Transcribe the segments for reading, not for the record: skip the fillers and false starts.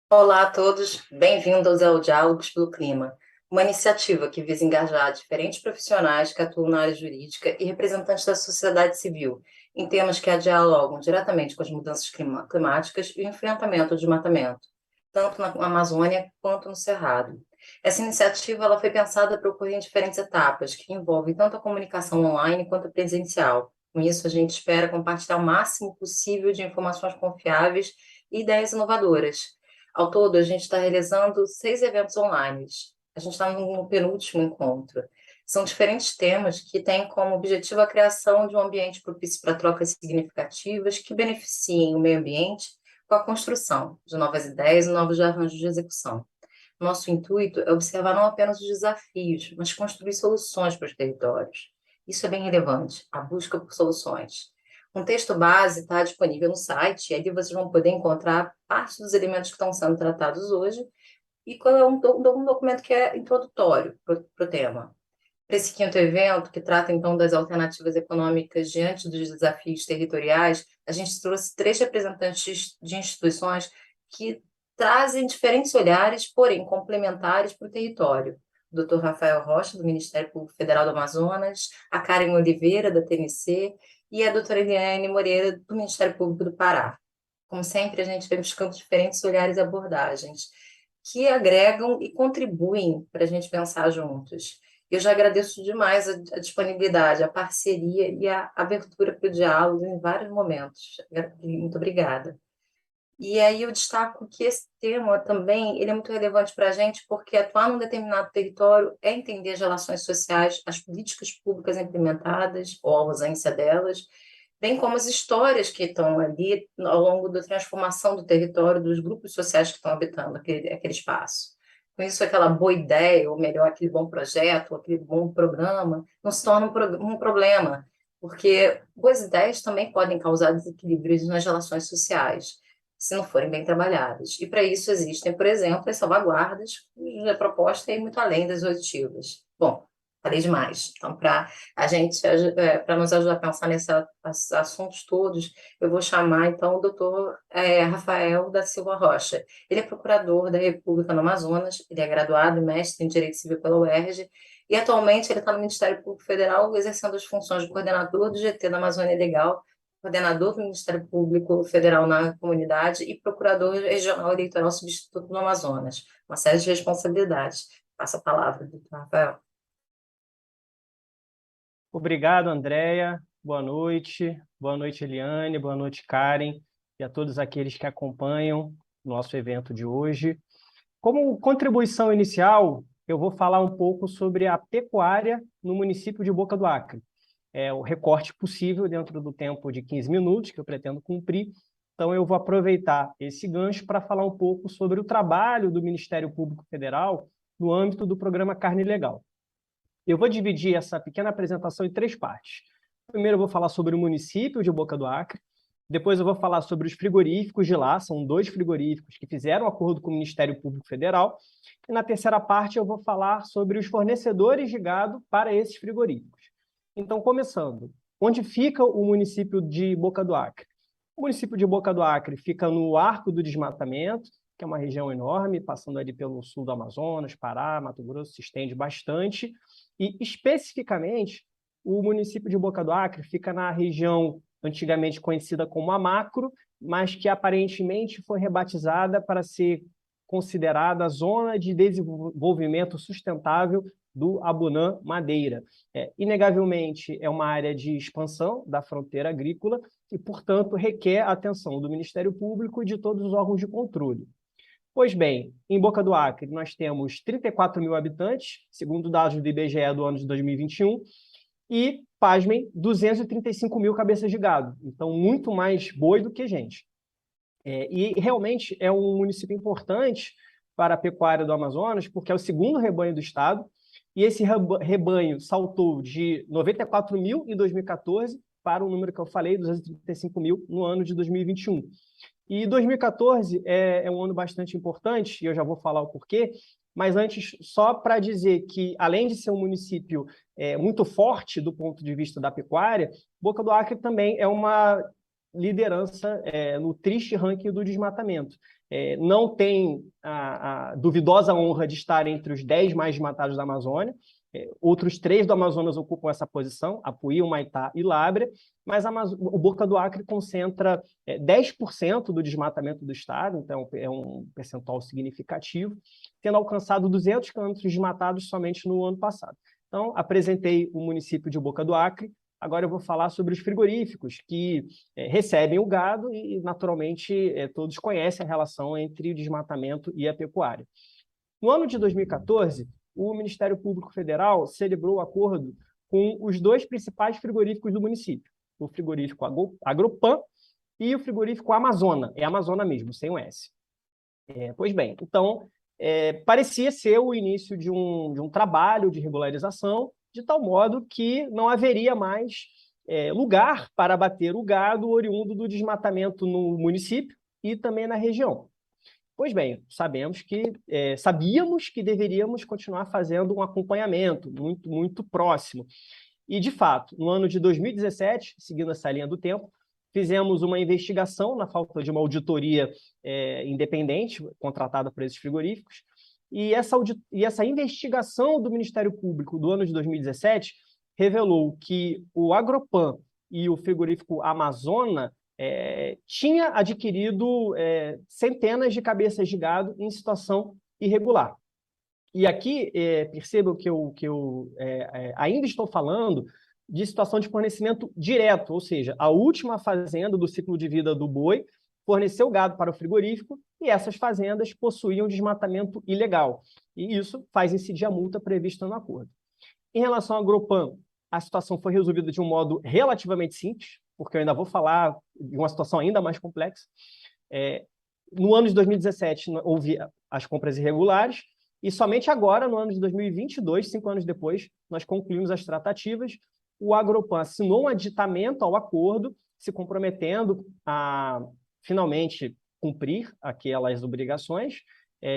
Olá a todos, bem-vindos ao Diálogos pelo Clima, uma iniciativa que visa engajar diferentes profissionais que atuam na área jurídica e representantes da sociedade civil em temas que dialogam diretamente com as mudanças climáticas e o enfrentamento do desmatamento, tanto na Amazônia quanto no Cerrado. Essa iniciativa ela foi pensada para ocorrer em diferentes etapas, que envolvem tanto a comunicação online quanto a presencial. Com isso, a gente espera compartilhar o máximo possível de informações confiáveis e ideias inovadoras. Ao todo, a gente está realizando 6 eventos online. A gente está no penúltimo encontro. São diferentes temas que têm como objetivo a criação de um ambiente propício para trocas significativas que beneficiem o meio ambiente com a construção de novas ideias e novos arranjos de execução. Nosso intuito é observar não apenas os desafios, mas construir soluções para os territórios. Isso é bem relevante, a busca por soluções. Um texto base está disponível no site, e ali vocês vão poder encontrar parte dos elementos que estão sendo tratados hoje e qual é um documento que é introdutório para o tema. Para esse quinto evento, que trata então das alternativas econômicas diante dos desafios territoriais, a gente trouxe 3 representantes de instituições que trazem diferentes olhares, porém complementares para o território. O Dr. Rafael Rocha, do Ministério Público Federal do Amazonas, a Karen Oliveira, da TNC, e a doutora Eliane Moreira, do Ministério Público do Pará. Como sempre, a gente vem buscando diferentes olhares e abordagens que agregam e contribuem para a gente pensar juntos. Eu já agradeço demais a disponibilidade, a parceria e a abertura para o diálogo em vários momentos. Muito obrigada. E aí eu destaco que esse tema também ele é muito relevante para a gente, porque atuar num determinado território é entender as relações sociais, as políticas públicas implementadas, ou a ausência delas, bem como as histórias que estão ali ao longo da transformação do território, dos grupos sociais que estão habitando aquele espaço. Com isso, aquela boa ideia, ou melhor, aquele bom projeto, ou aquele bom programa, não se torna um problema, porque boas ideias também podem causar desequilíbrios nas relações sociais se não forem bem trabalhadas. E para isso existem, por exemplo, as salvaguardas, cuja proposta é ir muito além das positivas. Bom, falei demais. Então, para a gente, para nos ajudar a pensar nesses assuntos todos, eu vou chamar então o doutor Rafael da Silva Rocha. Ele é procurador da República no Amazonas, ele é graduado e mestre em Direito Civil pela UERJ, e atualmente ele está no Ministério Público Federal, exercendo as funções de coordenador do GT da Amazônia Legal, coordenador do Ministério Público Federal na comunidade e procurador regional eleitoral substituto no Amazonas. Uma série de responsabilidades. Passa a palavra, doutor Rafael. Obrigado, Andréia. Boa noite. Boa noite, Eliane. Boa noite, Karen. E a todos aqueles que acompanham o nosso evento de hoje. Como contribuição inicial, eu vou falar um pouco sobre a pecuária no município de Boca do Acre. É o recorte possível dentro do tempo de 15 minutos que eu pretendo cumprir. Então, eu vou aproveitar esse gancho para falar um pouco sobre o trabalho do Ministério Público Federal no âmbito do programa Carne Legal. Eu vou dividir essa pequena apresentação em 3 partes. Primeiro eu vou falar sobre o município de Boca do Acre, depois eu vou falar sobre os frigoríficos de lá, são 2 frigoríficos que fizeram acordo com o Ministério Público Federal, e na terceira parte eu vou falar sobre os fornecedores de gado para esses frigoríficos. Então, começando, onde fica o município de Boca do Acre? O município de Boca do Acre fica no Arco do Desmatamento, que é uma região enorme, passando ali pelo sul do Amazonas, Pará, Mato Grosso, se estende bastante, e, especificamente, o município de Boca do Acre fica na região antigamente conhecida como Amacro, mas que aparentemente foi rebatizada para ser considerada Zona de Desenvolvimento Sustentável do Abunã Madeira. Inegavelmente, é uma área de expansão da fronteira agrícola e, portanto, requer a atenção do Ministério Público e de todos os órgãos de controle. Pois bem, em Boca do Acre, nós temos 34 mil habitantes, segundo dados do IBGE do ano de 2021, e, pasmem, 235 mil cabeças de gado. Então, muito mais boi do que gente. E, realmente, é um município importante para a pecuária do Amazonas, porque é o segundo rebanho do estado, e esse rebanho saltou de 94 mil em 2014 para o número que eu falei, 235 mil, no ano de 2021. E 2014 é um ano bastante importante, e eu já vou falar o porquê, mas antes, só para dizer que, além de ser um município muito forte do ponto de vista da pecuária, Boca do Acre também é uma liderança no triste ranking do desmatamento. não tem a duvidosa honra de estar entre os 10 mais desmatados da Amazônia. Outros 3 do Amazonas ocupam essa posição, Apuí, Humaitá e Lábrea, mas o Boca do Acre concentra 10% do desmatamento do estado, então é um percentual significativo, tendo alcançado 200 quilômetros desmatados somente no ano passado. Então, apresentei o município de Boca do Acre. Agora eu vou falar sobre os frigoríficos que recebem o gado e, naturalmente, todos conhecem a relação entre o desmatamento e a pecuária. No ano de 2014, o Ministério Público Federal celebrou o acordo com os 2 principais frigoríficos do município, o frigorífico Agropan e o frigorífico Amazona, é Amazona mesmo, sem o S. Pois bem, então, parecia ser o início de um trabalho de regularização, de tal modo que não haveria mais lugar para abater o gado oriundo do desmatamento no município e também na região. Pois bem, sabíamos que deveríamos continuar fazendo um acompanhamento muito, muito próximo. E, de fato, no ano de 2017, seguindo essa linha do tempo, fizemos uma investigação na falta de uma auditoria independente, contratada por esses frigoríficos, e essa investigação do Ministério Público do ano de 2017 revelou que o Agropan e o frigorífico Amazona tinha adquirido centenas de cabeças de gado em situação irregular. E aqui, percebam que eu ainda estou falando de situação de fornecimento direto, ou seja, a última fazenda do ciclo de vida do boi forneceu gado para o frigorífico e essas fazendas possuíam desmatamento ilegal. E isso faz incidir a multa prevista no acordo. Em relação ao Agropan, a situação foi resolvida de um modo relativamente simples, porque eu ainda vou falar de uma situação ainda mais complexa. No ano de 2017, houve as compras irregulares, e somente agora, no ano de 2022, 5 anos depois, nós concluímos as tratativas. O Agropan assinou um aditamento ao acordo, se comprometendo a, finalmente, cumprir aquelas obrigações,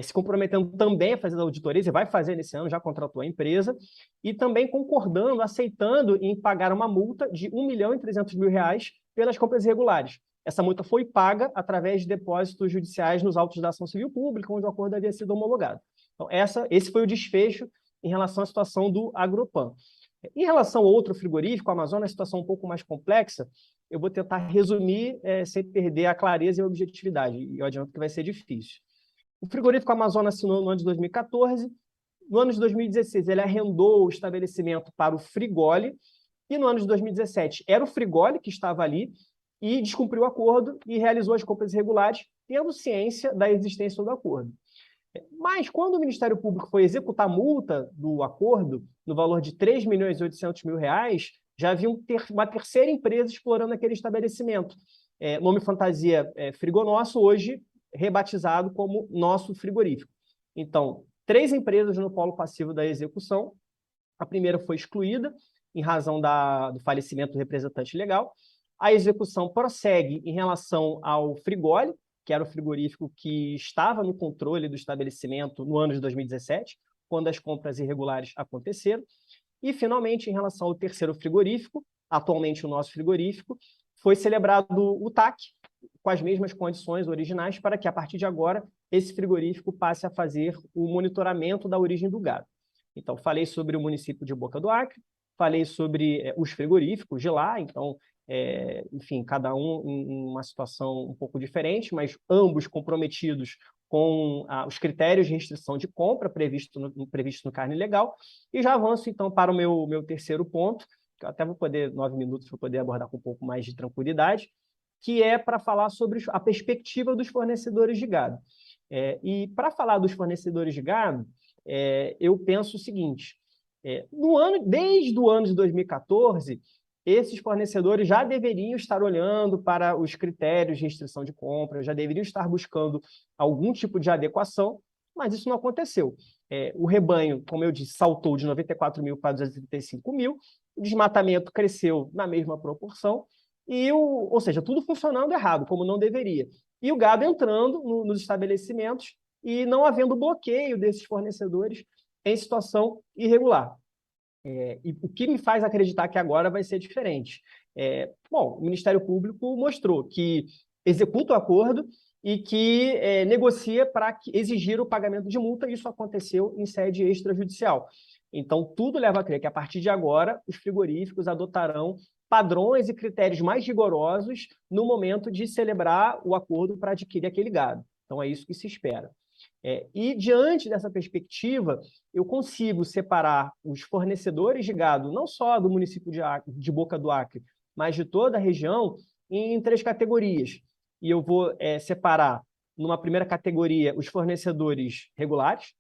se comprometendo também a fazer auditorias, e vai fazer nesse ano, já contratou a empresa, e também concordando, aceitando em pagar uma multa de R$ 1.300.000 pelas compras irregulares. Essa multa foi paga através de depósitos judiciais nos autos da ação civil pública, onde o acordo havia sido homologado. Então, esse foi o desfecho em relação à situação do Agropan. Em relação ao outro frigorífico, a Amazônia, a situação um pouco mais complexa, eu vou tentar resumir sem perder a clareza e a objetividade, e eu adianto que vai ser difícil. O frigorífico Amazonas assinou no ano de 2014, no ano de 2016 ele arrendou o estabelecimento para o Frigole, e no ano de 2017 era o Frigole que estava ali e descumpriu o acordo e realizou as compras irregulares, tendo ciência da existência do acordo. Mas, quando o Ministério Público foi executar a multa do acordo, no valor de R$ 3.800.000, já havia uma terceira empresa explorando aquele estabelecimento. Nome fantasia Frigonosso, hoje rebatizado como Nosso Frigorífico. Então, 3 empresas no polo passivo da execução. A primeira foi excluída em razão do falecimento do representante legal. A execução prossegue em relação ao Frigole, que era o frigorífico que estava no controle do estabelecimento no ano de 2017, quando as compras irregulares aconteceram. E, finalmente, em relação ao terceiro frigorífico, atualmente o Nosso Frigorífico, foi celebrado o TAC, com as mesmas condições originais, para que, a partir de agora, esse frigorífico passe a fazer o monitoramento da origem do gado. Então, falei sobre o município de Boca do Acre, falei sobre os frigoríficos de lá, então, enfim, cada um em uma situação um pouco diferente, mas ambos comprometidos com os critérios de restrição de compra previsto no carne legal. E já avanço, então, para o meu terceiro ponto, que eu até vou poder, 9 minutos, para poder abordar com um pouco mais de tranquilidade, que é para falar sobre a perspectiva dos fornecedores de gado. E para falar dos fornecedores de gado, eu penso o seguinte, desde o ano de 2014, esses fornecedores já deveriam estar olhando para os critérios de restrição de compra, já deveriam estar buscando algum tipo de adequação, mas isso não aconteceu. O rebanho, como eu disse, saltou de 94 mil para 235 mil, o desmatamento cresceu na mesma proporção, ou seja, tudo funcionando errado, como não deveria. E o gado entrando nos estabelecimentos e não havendo bloqueio desses fornecedores em situação irregular. E o que me faz acreditar que agora vai ser diferente? Bom, o Ministério Público mostrou que executa o acordo e que negocia para exigir o pagamento de multa. Isso aconteceu em sede extrajudicial. Então, tudo leva a crer que, a partir de agora, os frigoríficos adotarão padrões e critérios mais rigorosos no momento de celebrar o acordo para adquirir aquele gado. Então, é isso que se espera. E, diante dessa perspectiva, eu consigo separar os fornecedores de gado, não só do município de Boca do Acre, mas de toda a região, em 3 categorias. E eu vou separar, numa primeira categoria, os fornecedores regulares,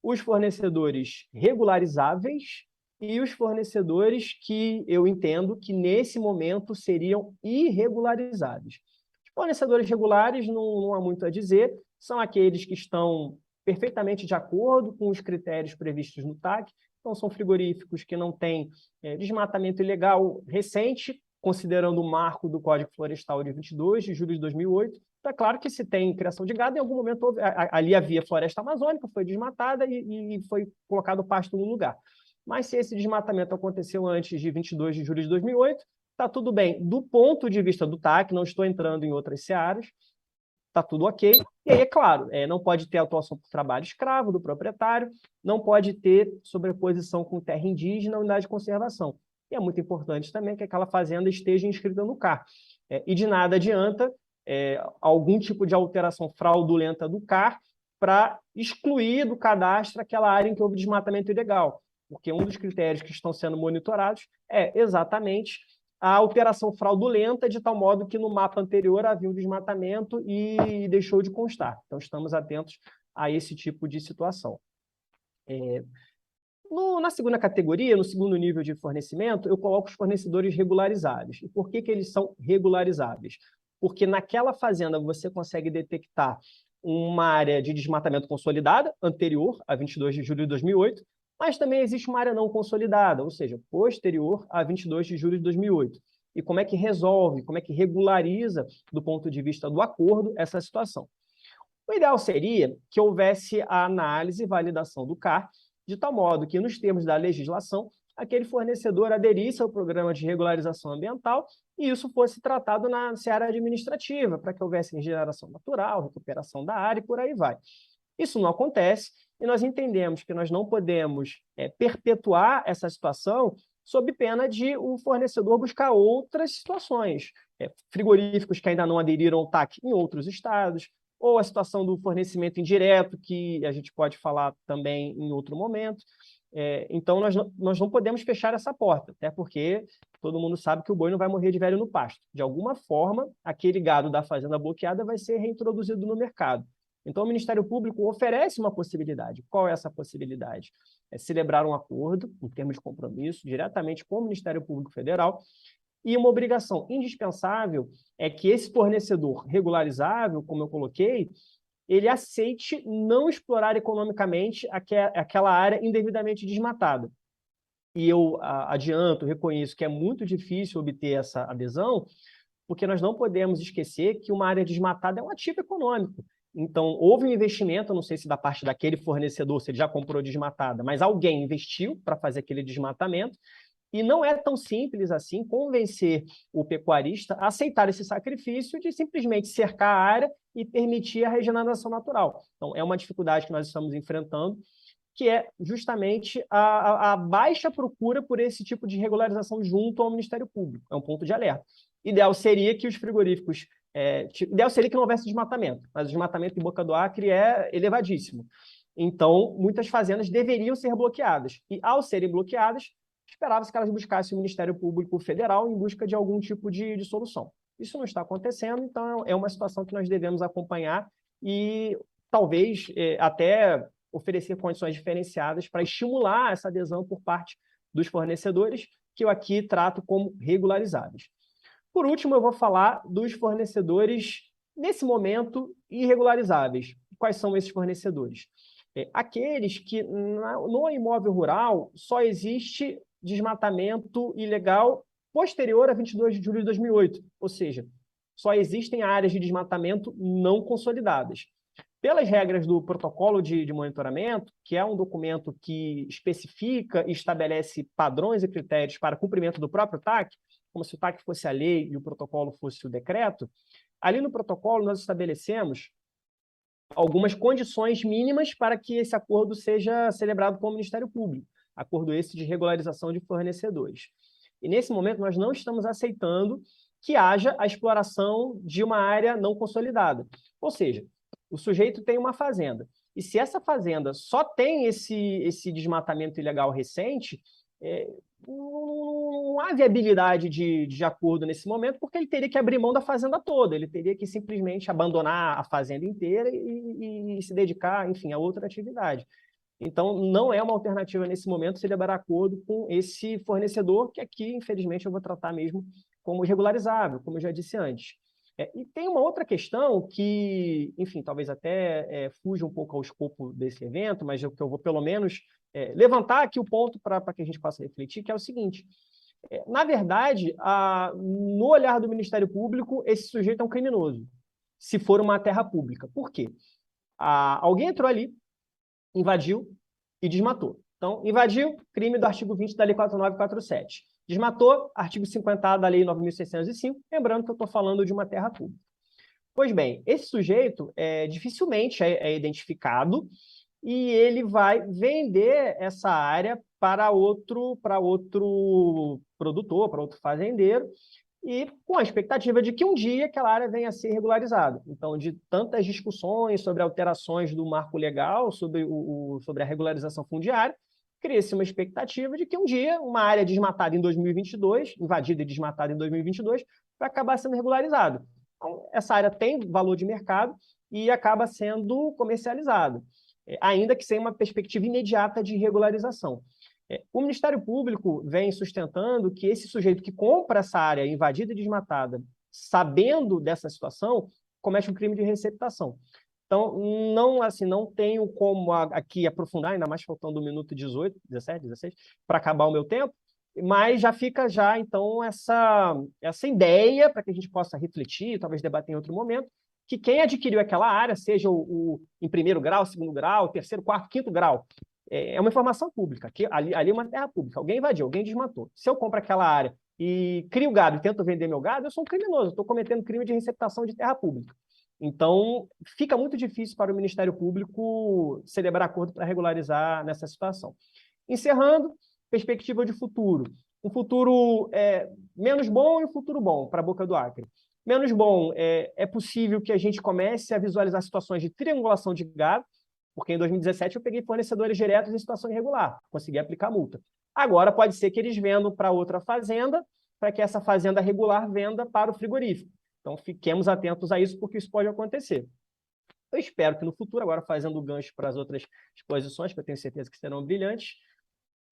os fornecedores regularizáveis e os fornecedores que eu entendo que, nesse momento, seriam irregularizáveis. Os fornecedores regulares, não há muito a dizer, são aqueles que estão perfeitamente de acordo com os critérios previstos no TAC. Então, são frigoríficos que não têm desmatamento ilegal recente, considerando o marco do Código Florestal de 22 de julho de 2008. Então, é claro que, se tem criação de gado, em algum momento ali havia floresta amazônica, foi desmatada e foi colocado pasto no lugar. Mas, se esse desmatamento aconteceu antes de 22 de julho de 2008, está tudo bem. Do ponto de vista do TAC, não estou entrando em outras searas, está tudo ok. E aí, é claro, não pode ter atuação por trabalho escravo do proprietário, não pode ter sobreposição com terra indígena ou unidade de conservação. E é muito importante também que aquela fazenda esteja inscrita no CAR. E de nada adianta algum tipo de alteração fraudulenta do CAR para excluir do cadastro aquela área em que houve desmatamento ilegal, porque um dos critérios que estão sendo monitorados é exatamente a alteração fraudulenta, de tal modo que no mapa anterior havia um desmatamento e deixou de constar. Então, estamos atentos a esse tipo de situação. Na segunda categoria, no segundo nível de fornecimento, eu coloco os fornecedores regularizáveis. E por que eles são regularizáveis? Porque naquela fazenda você consegue detectar uma área de desmatamento consolidada, anterior a 22 de julho de 2008, mas também existe uma área não consolidada, ou seja, posterior a 22 de julho de 2008. E como é que resolve, como é que regulariza, do ponto de vista do acordo, essa situação? O ideal seria que houvesse a análise e validação do CAR, de tal modo que, nos termos da legislação, aquele fornecedor aderisse ao programa de regularização ambiental e isso fosse tratado na seara administrativa, para que houvesse regeneração natural, recuperação da área e por aí vai. Isso não acontece e nós entendemos que nós não podemos perpetuar essa situação sob pena de o fornecedor buscar outras situações. Frigoríficos que ainda não aderiram ao TAC em outros estados, ou a situação do fornecimento indireto, que a gente pode falar também em outro momento. Então, nós não podemos fechar essa porta, até porque todo mundo sabe que o boi não vai morrer de velho no pasto. De alguma forma, aquele gado da fazenda bloqueada vai ser reintroduzido no mercado. Então, o Ministério Público oferece uma possibilidade. Qual é essa possibilidade? É celebrar um acordo, em termos de compromisso, diretamente com o Ministério Público Federal, e uma obrigação indispensável é que esse fornecedor regularizável, como eu coloquei, ele aceite não explorar economicamente aquela área indevidamente desmatada. E eu adianto, reconheço que é muito difícil obter essa adesão, porque nós não podemos esquecer que uma área desmatada é um ativo econômico. Então, houve um investimento, não sei se da parte daquele fornecedor, se ele já comprou desmatada, mas alguém investiu para fazer aquele desmatamento, e não é tão simples assim convencer o pecuarista a aceitar esse sacrifício de simplesmente cercar a área e permitir a regeneração natural. Então, é uma dificuldade que nós estamos enfrentando, que é justamente a baixa procura por esse tipo de regularização junto ao Ministério Público. É um ponto de alerta. Ideal seria que os frigoríficos... ideal seria que não houvesse desmatamento, mas o desmatamento em Boca do Acre é elevadíssimo. Então, muitas fazendas deveriam ser bloqueadas. E, ao serem bloqueadas, esperava-se que elas buscassem o Ministério Público Federal em busca de algum tipo de solução. Isso não está acontecendo, então é uma situação que nós devemos acompanhar e talvez até oferecer condições diferenciadas para estimular essa adesão por parte dos fornecedores, que eu aqui trato como regularizáveis. Por último, eu vou falar dos fornecedores, nesse momento, irregularizáveis. Quais são esses fornecedores? Aqueles que, no imóvel rural, só existe desmatamento ilegal posterior a 22 de julho de 2008, ou seja, só existem áreas de desmatamento não consolidadas. Pelas regras do protocolo de monitoramento, que é um documento que especifica e estabelece padrões e critérios para cumprimento do próprio TAC, como se o TAC fosse a lei e o protocolo fosse o decreto, Ali no protocolo, nós estabelecemos algumas condições mínimas para que esse acordo seja celebrado com o Ministério Público, acordo esse de regularização de fornecedores. E, nesse momento, nós não estamos aceitando que haja a exploração de uma área não consolidada. Ou seja, o sujeito tem uma fazenda, e se essa fazenda só tem esse desmatamento ilegal recente, não há viabilidade de acordo nesse momento, porque ele teria que abrir mão da fazenda toda, ele teria que simplesmente abandonar a fazenda inteira e se dedicar, enfim, a outra atividade. Então, não é uma alternativa nesse momento celebrar acordo com esse fornecedor, que aqui, infelizmente, eu vou tratar mesmo como irregularizável, como eu já disse antes. E tem uma outra questão que, enfim, talvez até fuja um pouco ao escopo desse evento, mas que eu vou, pelo menos, levantar aqui o ponto para que a gente possa refletir, que é o seguinte: na verdade, no olhar do Ministério Público, esse sujeito é um criminoso, se for uma terra pública. Por quê? Alguém entrou ali, invadiu e desmatou. Então, invadiu, crime do artigo 20 da Lei 4947. Desmatou, artigo 50A da Lei 9.605, lembrando que eu estou falando de uma terra pública. Pois bem, esse sujeito dificilmente é identificado e ele vai vender essa área para outro produtor, para outro fazendeiro, e com a expectativa de que um dia aquela área venha a ser regularizada. Então, de tantas discussões sobre alterações do marco legal, sobre a regularização fundiária, cria-se uma expectativa de que um dia uma área desmatada em 2022, invadida e desmatada em 2022, vai acabar sendo regularizada. Então, essa área tem valor de mercado e acaba sendo comercializada, ainda que sem uma perspectiva imediata de regularização. O Ministério Público vem sustentando que esse sujeito que compra essa área invadida e desmatada, sabendo dessa situação, comete um crime de receptação. Então, não tenho como aqui aprofundar, ainda mais faltando 1 minuto 18, 17, 16, para acabar o meu tempo, mas já fica então essa ideia para que a gente possa refletir, talvez debater em outro momento, que quem adquiriu aquela área, seja em primeiro grau, segundo grau, terceiro, quarto, quinto grau, é uma informação pública, que ali é uma terra pública, alguém invadiu, alguém desmatou. Se eu compro aquela área e crio gado e tento vender meu gado, eu sou um criminoso, estou cometendo crime de receptação de terra pública. Então, fica muito difícil para o Ministério Público celebrar acordo para regularizar nessa situação. Encerrando, perspectiva de futuro. Um futuro menos bom e um futuro bom para a Boca do Acre. Menos bom, é possível que a gente comece a visualizar situações de triangulação de gado, porque em 2017 eu peguei fornecedores diretos em situação irregular, consegui aplicar multa. Agora pode ser que eles vendam para outra fazenda, para que essa fazenda regular venda para o frigorífico. Então fiquemos atentos a isso, porque isso pode acontecer. Eu espero que no futuro, agora fazendo o gancho para as outras exposições, que eu tenho certeza que serão brilhantes,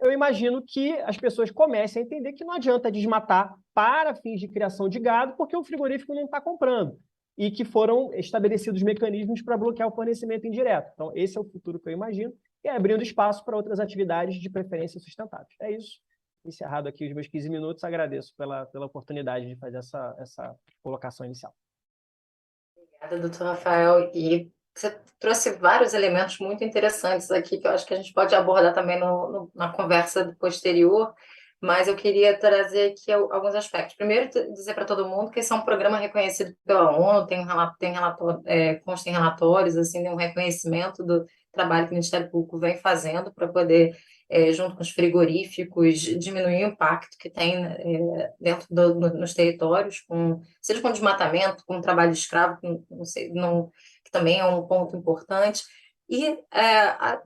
eu imagino que as pessoas comecem a entender que não adianta desmatar para fins de criação de gado, porque o frigorífico não está comprando, e que foram estabelecidos mecanismos para bloquear o fornecimento indireto. Então, esse é o futuro que eu imagino, e abrindo espaço para outras atividades de preferência sustentáveis. É isso. Encerrado aqui os meus 15 minutos, agradeço pela oportunidade de fazer essa colocação inicial. Obrigada, doutor Rafael. E você trouxe vários elementos muito interessantes aqui, que eu acho que a gente pode abordar também na conversa posterior, mas eu queria trazer aqui alguns aspectos. Primeiro, dizer para todo mundo que esse é um programa reconhecido pela ONU, consta em relatórios, assim, de um reconhecimento do trabalho que o Ministério Público vem fazendo para poder, junto com os frigoríficos, diminuir o impacto que tem dentro nos territórios, seja com desmatamento, com trabalho de escravo, que também é um ponto importante. E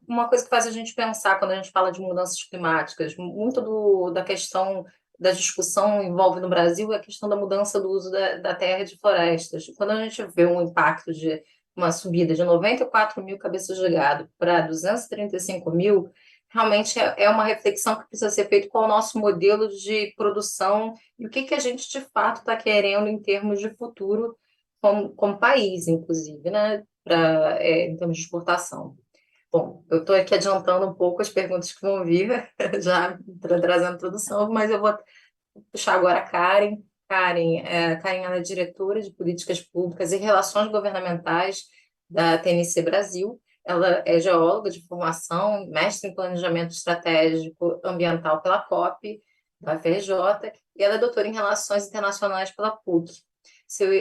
uma coisa que faz a gente pensar quando a gente fala de mudanças climáticas, muito da questão da discussão envolve no Brasil é a questão da mudança do uso da terra e de florestas. Quando a gente vê um impacto de uma subida de 94 mil cabeças de gado para 235 mil, realmente é uma reflexão que precisa ser feita com o nosso modelo de produção e o que a gente de fato está querendo em termos de futuro como país, inclusive, né? Em termos de exportação. Bom, eu estou aqui adiantando um pouco as perguntas que vão vir, já trazendo introdução, mas eu vou puxar agora a Karen. Karen, ela é diretora de Políticas Públicas e Relações Governamentais da TNC Brasil. Ela é geóloga de formação, mestre em Planejamento Estratégico Ambiental pela COP, da FRJ, e ela é doutora em Relações Internacionais pela PUC.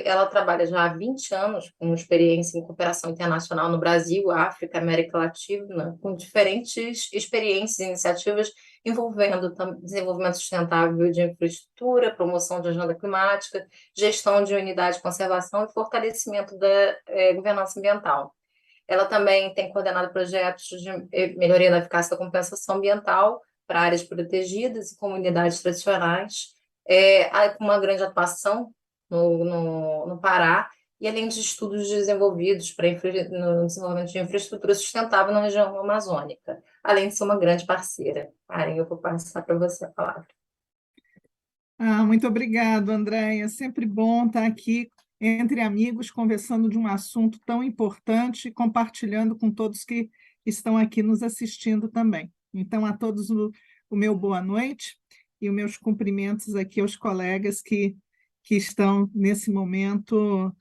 Ela trabalha já há 20 anos com experiência em cooperação internacional no Brasil, África, América Latina, com diferentes experiências e iniciativas envolvendo desenvolvimento sustentável de infraestrutura, promoção de agenda climática, gestão de unidade de conservação e fortalecimento da governança ambiental. Ela também tem coordenado projetos de melhoria da eficácia da compensação ambiental para áreas protegidas e comunidades tradicionais, com uma grande atuação no Pará, e além de estudos desenvolvidos no desenvolvimento de infraestrutura sustentável na região amazônica, além de ser uma grande parceira. Karen, eu vou passar para você a palavra. Muito obrigado, Andréia. É sempre bom estar aqui entre amigos, conversando de um assunto tão importante e compartilhando com todos que estão aqui nos assistindo também. Então, a todos o meu boa noite e os meus cumprimentos aqui aos colegas que estão, nesse momento,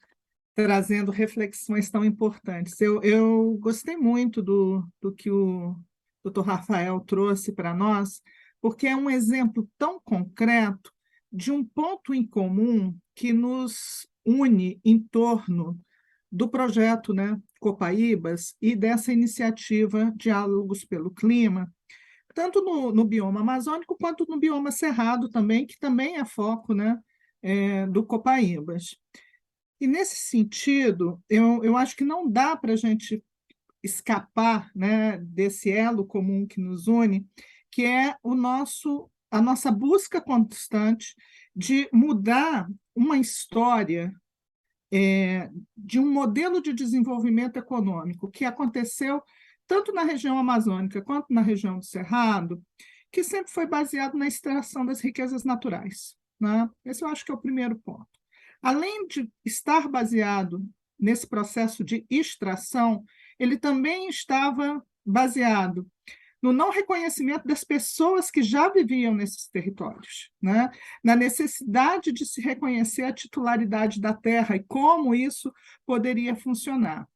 trazendo reflexões tão importantes. Eu gostei muito do que o Dr. Rafael trouxe para nós, porque é um exemplo tão concreto de um ponto em comum que nos une em torno do projeto, né, Copaíbas, e dessa iniciativa Diálogos pelo Clima, tanto no bioma amazônico quanto no bioma cerrado também, que também é foco, né, do Copaíbas. E, nesse sentido, eu acho que não dá para a gente escapar, né, desse elo comum que nos une, que é a nossa busca constante de mudar uma história de um modelo de desenvolvimento econômico que aconteceu tanto na região amazônica quanto na região do Cerrado, que sempre foi baseado na extração das riquezas naturais, né? Esse eu acho que é o primeiro ponto. Além de estar baseado nesse processo de extração, ele também estava baseado no não reconhecimento das pessoas que já viviam nesses territórios, né? Na necessidade de se reconhecer a titularidade da terra e como isso poderia funcionar.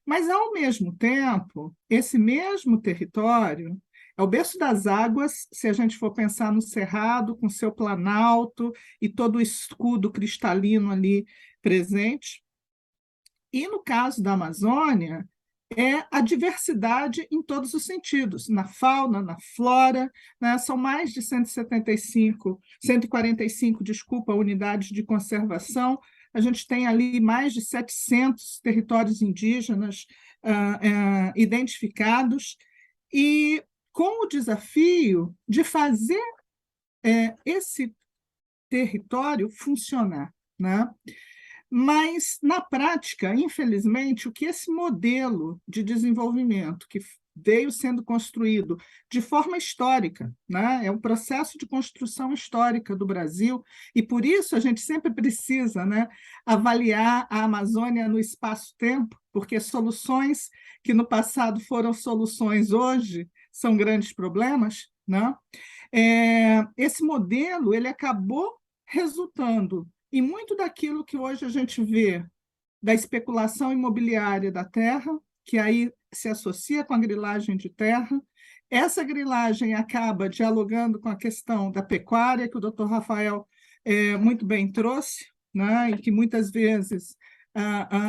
Mas, ao mesmo tempo, esse mesmo território é o berço das águas, se a gente for pensar no Cerrado, com seu planalto e todo o escudo cristalino ali presente. E, no caso da Amazônia, é a diversidade em todos os sentidos, na fauna, na flora, né? São mais de 145, unidades de conservação. A gente tem ali mais de 700 territórios indígenas identificados, e com o desafio de fazer esse território funcionar, né? Mas, na prática, infelizmente, o que esse modelo de desenvolvimento que veio sendo construído de forma histórica, né? É um processo de construção histórica do Brasil, e por isso a gente sempre precisa, né, avaliar a Amazônia no espaço-tempo, porque soluções que no passado foram soluções hoje são grandes problemas, né? Esse modelo ele acabou resultando e muito daquilo que hoje a gente vê da especulação imobiliária da terra, que aí se associa com a grilagem de terra. Essa grilagem acaba dialogando com a questão da pecuária, que o Dr. Rafael muito bem trouxe, né? E que muitas vezes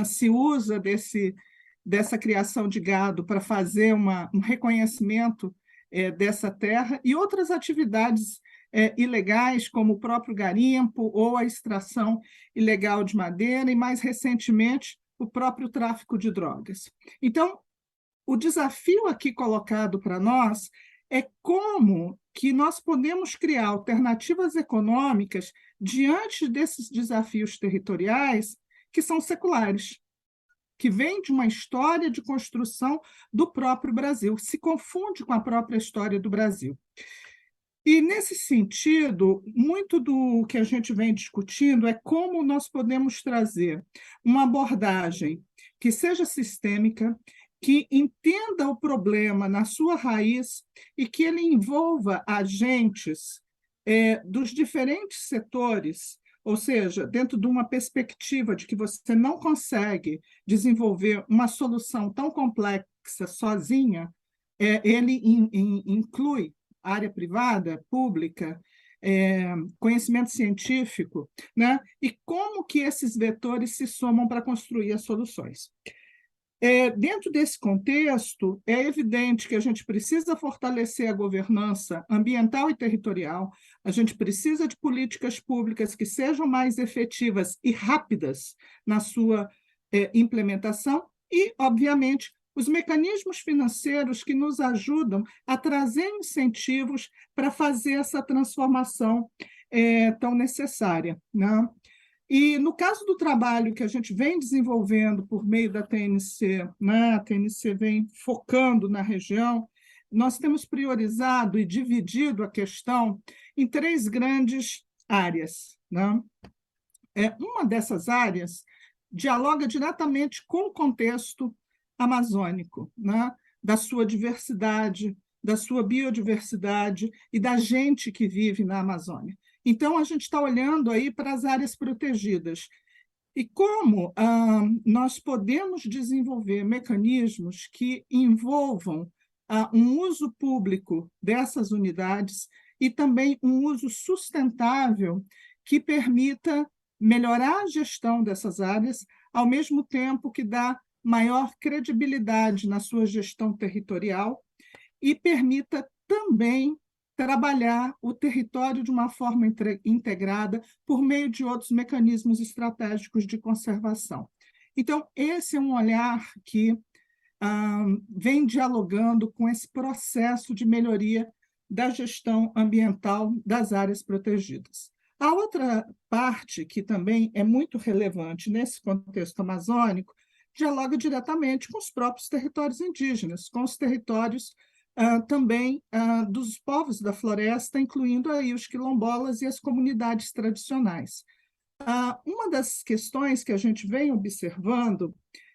se usa dessa criação de gado para fazer um reconhecimento dessa terra, e outras atividades ilegais, como o próprio garimpo ou a extração ilegal de madeira, e, mais recentemente, o próprio tráfico de drogas. Então, o desafio aqui colocado para nós é como que nós podemos criar alternativas econômicas diante desses desafios territoriais que são seculares, que vem de uma história de construção do próprio Brasil, se confunde com a própria história do Brasil. E, nesse sentido, muito do que a gente vem discutindo é como nós podemos trazer uma abordagem que seja sistêmica, que entenda o problema na sua raiz e que ele envolva agentes dos diferentes setores, ou seja, dentro de uma perspectiva de que você não consegue desenvolver uma solução tão complexa sozinha, ele inclui área privada, pública, conhecimento científico, né? E como que esses vetores se somam para construir as soluções. Dentro desse contexto, é evidente que a gente precisa fortalecer a governança ambiental e territorial, a gente precisa de políticas públicas que sejam mais efetivas e rápidas na sua implementação e, obviamente, os mecanismos financeiros que nos ajudam a trazer incentivos para fazer essa transformação tão necessária, né? E no caso do trabalho que a gente vem desenvolvendo por meio da TNC, né, a TNC vem focando na região, nós temos priorizado e dividido a questão em 3 grandes áreas, né? Uma dessas áreas dialoga diretamente com o contexto amazônico, né? Da sua diversidade, da sua biodiversidade e da gente que vive na Amazônia. Então, a gente está olhando aí para as áreas protegidas. E como nós podemos desenvolver mecanismos que envolvam um uso público dessas unidades e também um uso sustentável que permita melhorar a gestão dessas áreas, ao mesmo tempo que dá maior credibilidade na sua gestão territorial e permita também trabalhar o território de uma forma integrada por meio de outros mecanismos estratégicos de conservação. Então, esse é um olhar que vem dialogando com esse processo de melhoria da gestão ambiental das áreas protegidas. A outra parte, que também é muito relevante nesse contexto amazônico, dialoga diretamente com os próprios territórios indígenas, com os territórios também dos povos da floresta, incluindo aí os quilombolas e as comunidades tradicionais. Uma das questões que a gente vem observando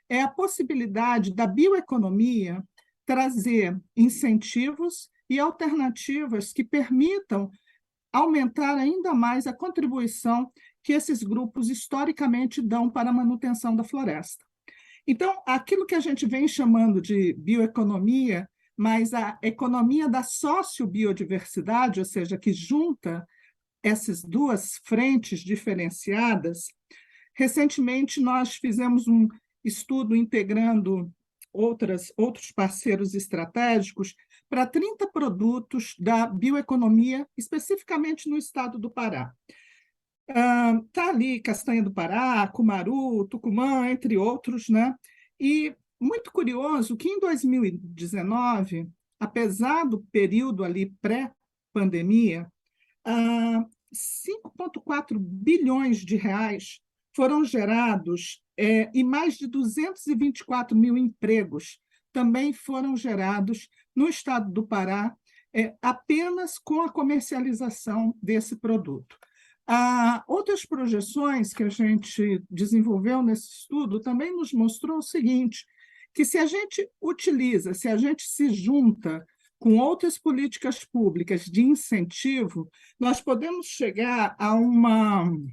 é a possibilidade da bioeconomia trazer incentivos e alternativas que permitam aumentar ainda mais a contribuição que esses grupos historicamente dão para a manutenção da floresta. Então, aquilo que a gente vem chamando de bioeconomia, mas a economia da sociobiodiversidade, ou seja, que junta essas 2 frentes diferenciadas. Recentemente, nós fizemos um estudo integrando outros parceiros estratégicos para 30 produtos da bioeconomia, especificamente no estado do Pará. Está ali castanha do Pará, cumaru, tucumã, entre outros, né? E muito curioso que em 2019, apesar do período ali pré-pandemia, 5,4 bilhões de reais foram gerados e mais de 224 mil empregos também foram gerados no estado do Pará apenas com a comercialização desse produto. Outras projeções que a gente desenvolveu nesse estudo também nos mostrou o seguinte, que se a gente utiliza, se a gente se junta com outras políticas públicas de incentivo, nós podemos chegar a um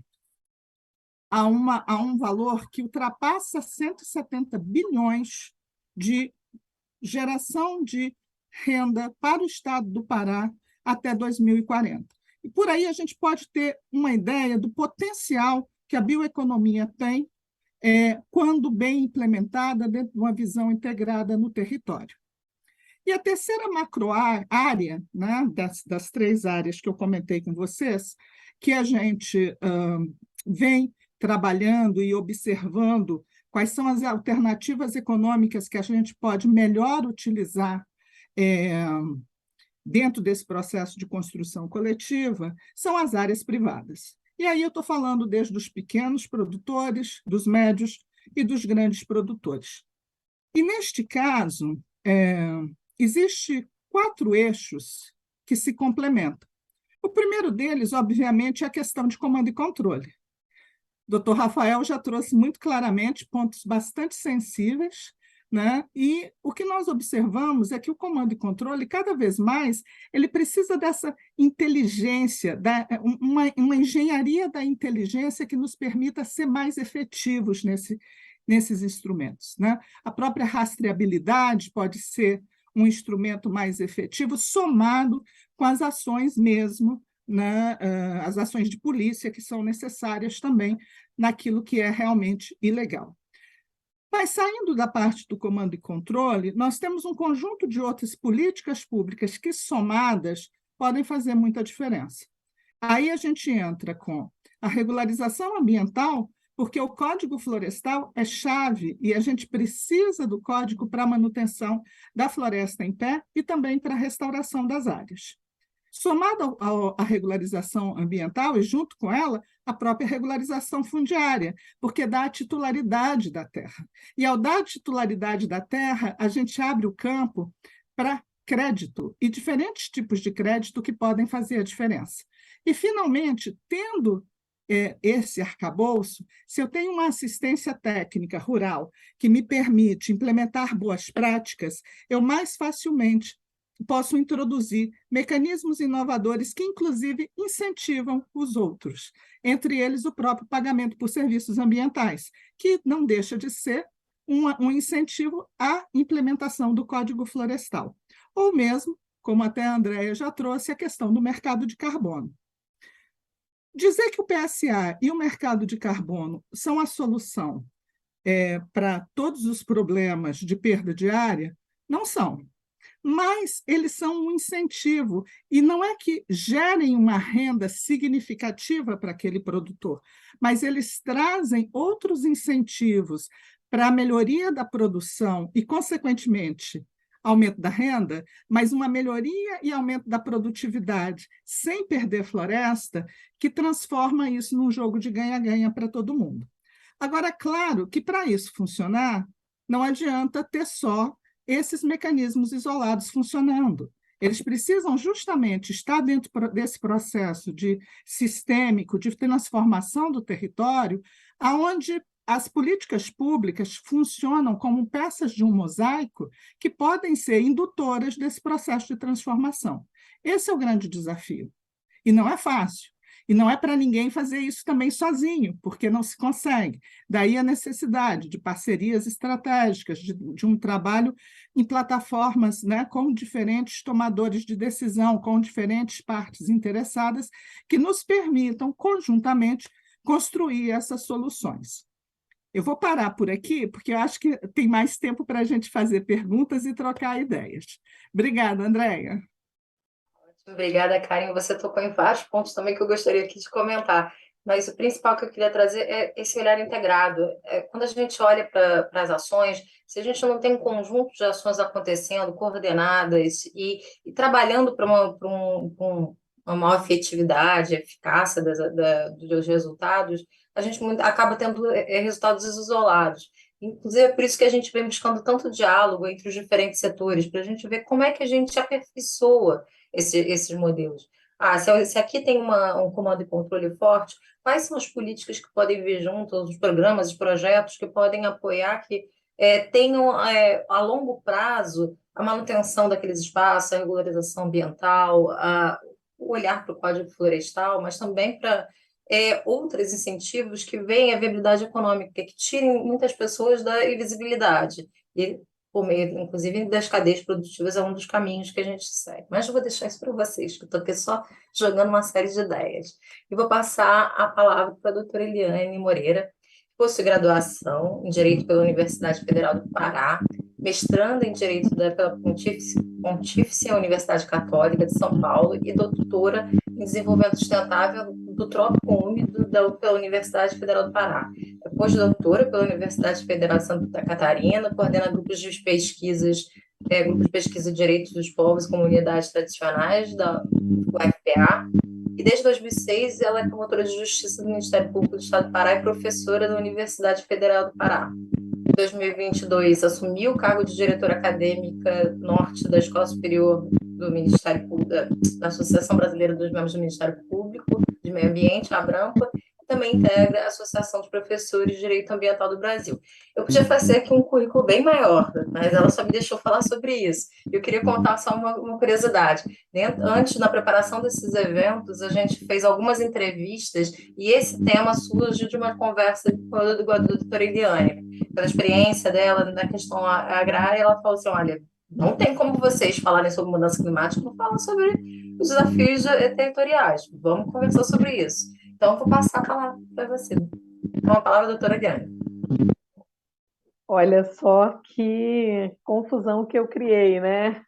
valor que ultrapassa 170 bilhões de geração de renda para o estado do Pará até 2040. E por aí a gente pode ter uma ideia do potencial que a bioeconomia tem quando bem implementada dentro de uma visão integrada no território. E a terceira macro-área, né, das 3 áreas que eu comentei com vocês, que a gente vem trabalhando e observando quais são as alternativas econômicas que a gente pode melhor utilizar dentro desse processo de construção coletiva, são as áreas privadas. E aí eu estou falando desde os pequenos produtores, dos médios e dos grandes produtores. E, neste caso, existem 4 eixos que se complementam. O primeiro deles, obviamente, é a questão de comando e controle. O Dr. Rafael já trouxe muito claramente pontos bastante sensíveis, né? E o que nós observamos é que o comando e controle, cada vez mais, ele precisa dessa inteligência, uma engenharia da inteligência que nos permita ser mais efetivos nesses instrumentos, né? A própria rastreabilidade pode ser um instrumento mais efetivo, somado com as ações mesmo né, as ações de polícia que são necessárias também naquilo que é realmente ilegal. Mas, saindo da parte do comando e controle, nós temos um conjunto de outras políticas públicas que, somadas, podem fazer muita diferença. Aí a gente entra com a regularização ambiental, porque o Código Florestal é chave e a gente precisa do código para a manutenção da floresta em pé e também para a restauração das áreas. Somado à regularização ambiental e, junto com ela, a própria regularização fundiária, porque dá a titularidade da terra. E, ao dar a titularidade da terra, a gente abre o campo para crédito e diferentes tipos de crédito que podem fazer a diferença. E, finalmente, tendo esse arcabouço, se eu tenho uma assistência técnica rural que me permite implementar boas práticas, eu mais facilmente posso introduzir mecanismos inovadores que, inclusive, incentivam os outros, entre eles o próprio pagamento por serviços ambientais, que não deixa de ser um incentivo à implementação do Código Florestal. Ou mesmo, como até a Andréia já trouxe, a questão do mercado de carbono. Dizer que o PSA e o mercado de carbono são a solução para todos os problemas de perda de área, não são. Mas eles são um incentivo, e não é que gerem uma renda significativa para aquele produtor, mas eles trazem outros incentivos para a melhoria da produção e, consequentemente, aumento da renda, mas uma melhoria e aumento da produtividade, sem perder floresta, que transforma isso num jogo de ganha-ganha para todo mundo. Agora, é claro que para isso funcionar, não adianta ter só esses mecanismos isolados funcionando. Eles precisam justamente estar dentro desse processo sistêmico de transformação do território, aonde as políticas públicas funcionam como peças de um mosaico que podem ser indutoras desse processo de transformação. Esse é o grande desafio. E não é fácil. E não é para ninguém fazer isso também sozinho, porque não se consegue. Daí a necessidade de parcerias estratégicas, de um trabalho em plataformas, né, com diferentes tomadores de decisão, com diferentes partes interessadas, que nos permitam, conjuntamente, construir essas soluções. Eu vou parar por aqui, porque eu acho que tem mais tempo para a gente fazer perguntas e trocar ideias. Obrigada, Andréia. Obrigada, Karen. Você tocou em vários pontos também que eu gostaria aqui de comentar, mas o principal que eu queria trazer é esse olhar integrado. Quando a gente olha para as ações, se a gente não tem um conjunto de ações acontecendo, coordenadas e trabalhando para uma maior efetividade, eficácia dos resultados, a gente acaba tendo resultados isolados. Inclusive, é por isso que a gente vem buscando tanto diálogo entre os diferentes setores, para a gente ver como é que a gente aperfeiçoa esses modelos. Se aqui tem um comando e controle forte, quais são as políticas que podem vir junto, os programas, os projetos que podem apoiar, que tenham a longo prazo a manutenção daqueles espaços, a regularização ambiental, o olhar para o Código Florestal, mas também para outros incentivos que veem a viabilidade econômica, que tirem muitas pessoas da invisibilidade. E por meio, inclusive, das cadeias produtivas, é um dos caminhos que a gente segue. Mas eu vou deixar isso para vocês, que eu estou aqui só jogando uma série de ideias. E vou passar a palavra para a doutora Eliane Moreira, possui graduação em Direito pela Universidade Federal do Pará, mestranda em Direito pela Pontifícia Universidade Católica de São Paulo e doutora em Desenvolvimento Sustentável do Trópico Úmido pela Universidade Federal do Pará. É pós-doutora pela Universidade Federal de Santa Catarina, coordena grupos de pesquisa de direitos dos povos e comunidades tradicionais da UFPA, e desde 2006 ela é promotora de justiça do Ministério Público do Estado do Pará e professora da Universidade Federal do Pará. Em 2022 assumiu o cargo de diretora acadêmica norte da Escola Superior do Ministério Público, da Associação Brasileira dos Membros do Ministério Público de Meio Ambiente, a ABRAMPA, também integra a Associação de Professores de Direito Ambiental do Brasil. Eu podia fazer aqui um currículo bem maior, mas ela só me deixou falar sobre isso. Eu queria contar só uma curiosidade. Antes, na preparação desses eventos, a gente fez algumas entrevistas e esse tema surge de uma conversa com a doutora Eliane. Pela experiência dela na questão agrária, ela falou assim, olha, não tem como vocês falarem sobre mudança climática, não falam sobre os desafios territoriais. Vamos conversar sobre isso. Então, eu vou passar a palavra para você. Com a palavra, doutora Eliane. Olha só que confusão que eu criei, né?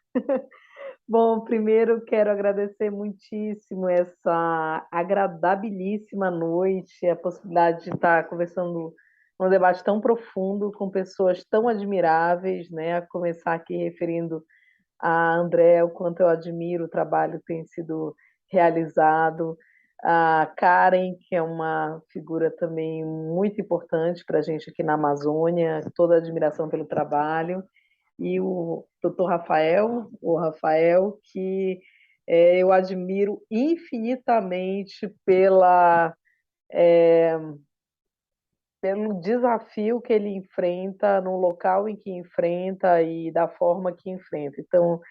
Bom, primeiro quero agradecer muitíssimo essa agradabilíssima noite, a possibilidade de estar conversando num debate tão profundo com pessoas tão admiráveis, né? A começar aqui referindo a André, o quanto eu admiro o trabalho que tem sido realizado, a Karen, que é uma figura também muito importante para a gente aqui na Amazônia, toda a admiração pelo trabalho, e o doutor Rafael, que eu admiro infinitamente pelo desafio que ele enfrenta, no local em que enfrenta e da forma que enfrenta. Então,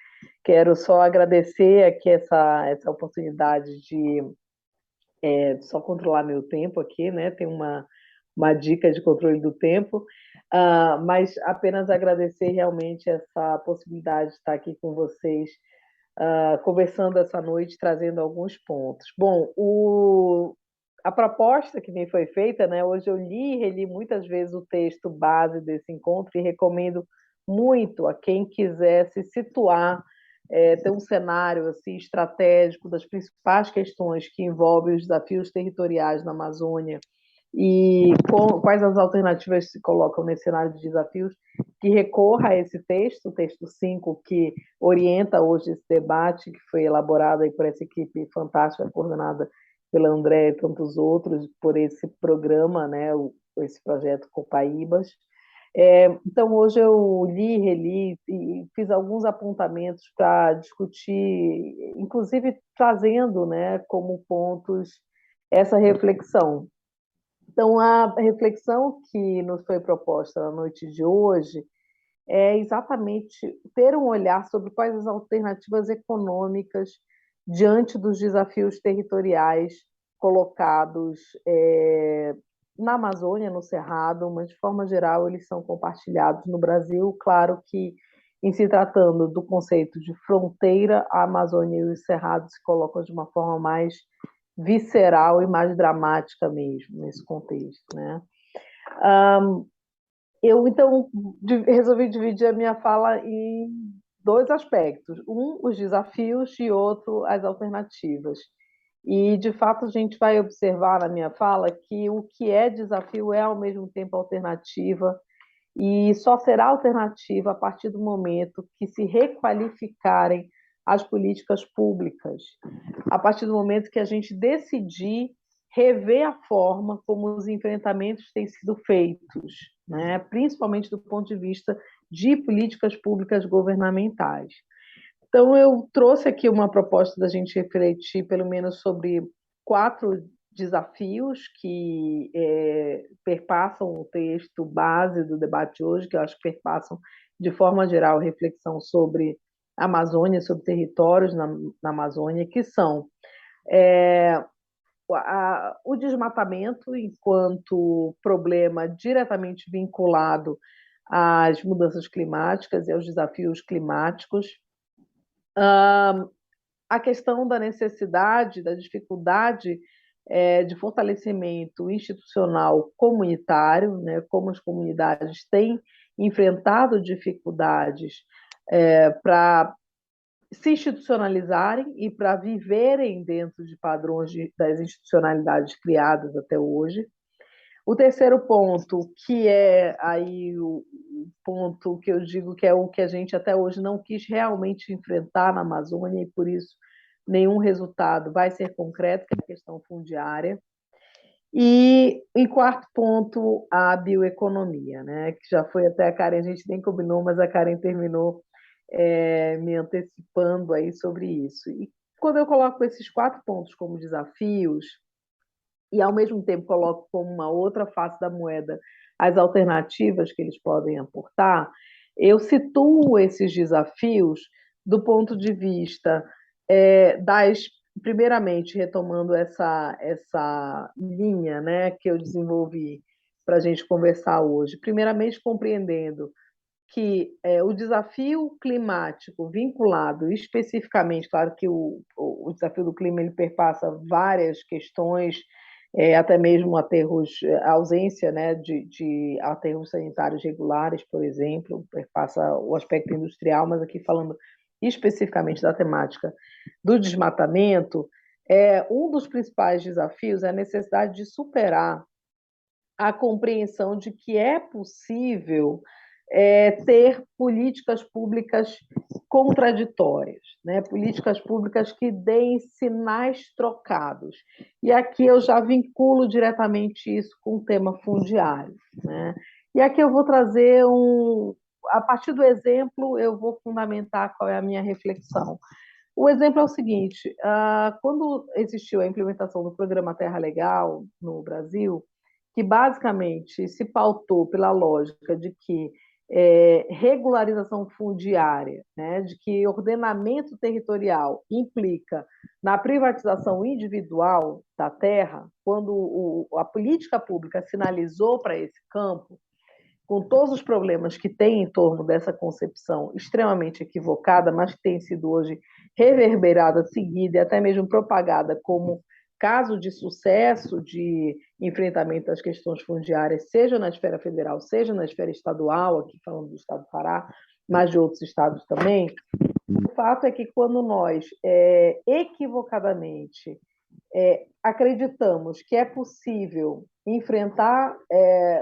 quero só agradecer aqui essa oportunidade de só controlar meu tempo aqui, né? Tem uma dica de controle do tempo, mas apenas agradecer realmente essa possibilidade de estar aqui com vocês, conversando essa noite, trazendo alguns pontos. Bom, a proposta que me foi feita, né? Hoje eu li e reli muitas vezes o texto base desse encontro e recomendo muito a quem quiser se situar, ter um cenário assim estratégico das principais questões que envolvem os desafios territoriais na Amazônia e quais as alternativas se colocam nesse cenário de desafios, que recorra a esse texto, o texto 5, que orienta hoje esse debate, que foi elaborado aí por essa equipe fantástica, coordenada pela André e tantos outros, por esse programa, né, esse projeto Copaíbas. Então, hoje eu li, reli e fiz alguns apontamentos para discutir, inclusive trazendo, né, como pontos essa reflexão. Então, a reflexão que nos foi proposta na noite de hoje é exatamente ter um olhar sobre quais as alternativas econômicas diante dos desafios territoriais colocados na Amazônia, no Cerrado, mas de forma geral eles são compartilhados no Brasil. Claro que, em se tratando do conceito de fronteira, a Amazônia e os Cerrados se colocam de uma forma mais visceral e mais dramática mesmo nesse contexto, né? Eu então resolvi dividir a minha fala em dois aspectos: um, os desafios, e outro, as alternativas. E de fato a gente vai observar na minha fala que o que é desafio é ao mesmo tempo alternativa, e só será alternativa a partir do momento que se requalificarem as políticas públicas, a partir do momento que a gente decidir rever a forma como os enfrentamentos têm sido feitos, né? Principalmente do ponto de vista de políticas públicas governamentais. Então, eu trouxe aqui uma proposta da gente refletir, pelo menos, sobre 4 desafios que perpassam o texto base do debate hoje, que eu acho que perpassam, de forma geral, reflexão sobre a Amazônia, sobre territórios na Amazônia, que são o desmatamento enquanto problema diretamente vinculado às mudanças climáticas e aos desafios climáticos, a questão da necessidade, da dificuldade de fortalecimento institucional comunitário, né, como as comunidades têm enfrentado dificuldades para se institucionalizarem e para viverem dentro de padrões das institucionalidades criadas até hoje. O terceiro ponto, que é aí o ponto que eu digo que é o que a gente até hoje não quis realmente enfrentar na Amazônia, e por isso nenhum resultado vai ser concreto, que é a questão fundiária. E, em quarto ponto, a bioeconomia, né? Que já foi até a Karen, a gente nem combinou, mas a Karen terminou me antecipando aí sobre isso. E quando eu coloco esses 4 pontos como desafios, e ao mesmo tempo coloco como uma outra face da moeda as alternativas que eles podem aportar, eu situo esses desafios do ponto de vista primeiramente, retomando essa linha, né, que eu desenvolvi para a gente conversar hoje, primeiramente compreendendo que o desafio climático vinculado especificamente, claro que o desafio do clima ele perpassa várias questões, até mesmo aterros, a ausência, né, de aterros sanitários regulares, por exemplo, perpassa o aspecto industrial, mas aqui falando especificamente da temática do desmatamento, um dos principais desafios é a necessidade de superar a compreensão de que é possível ter políticas públicas contraditórias, né? Políticas públicas que deem sinais trocados. E aqui eu já vinculo diretamente isso com o tema fundiário, né? E aqui eu vou trazer a partir do exemplo, eu vou fundamentar qual é a minha reflexão. O exemplo é o seguinte: quando existiu a implementação do programa Terra Legal no Brasil, que basicamente se pautou pela lógica de que regularização fundiária, né, de que ordenamento territorial implica na privatização individual da terra, quando a política pública sinalizou para esse campo, com todos os problemas que tem em torno dessa concepção extremamente equivocada, mas que tem sido hoje reverberada, seguida e até mesmo propagada como caso de sucesso de enfrentamento das questões fundiárias, seja na esfera federal, seja na esfera estadual, aqui falando do estado do Pará, mas de outros estados também. O fato é que quando nós, equivocadamente, acreditamos que é possível enfrentar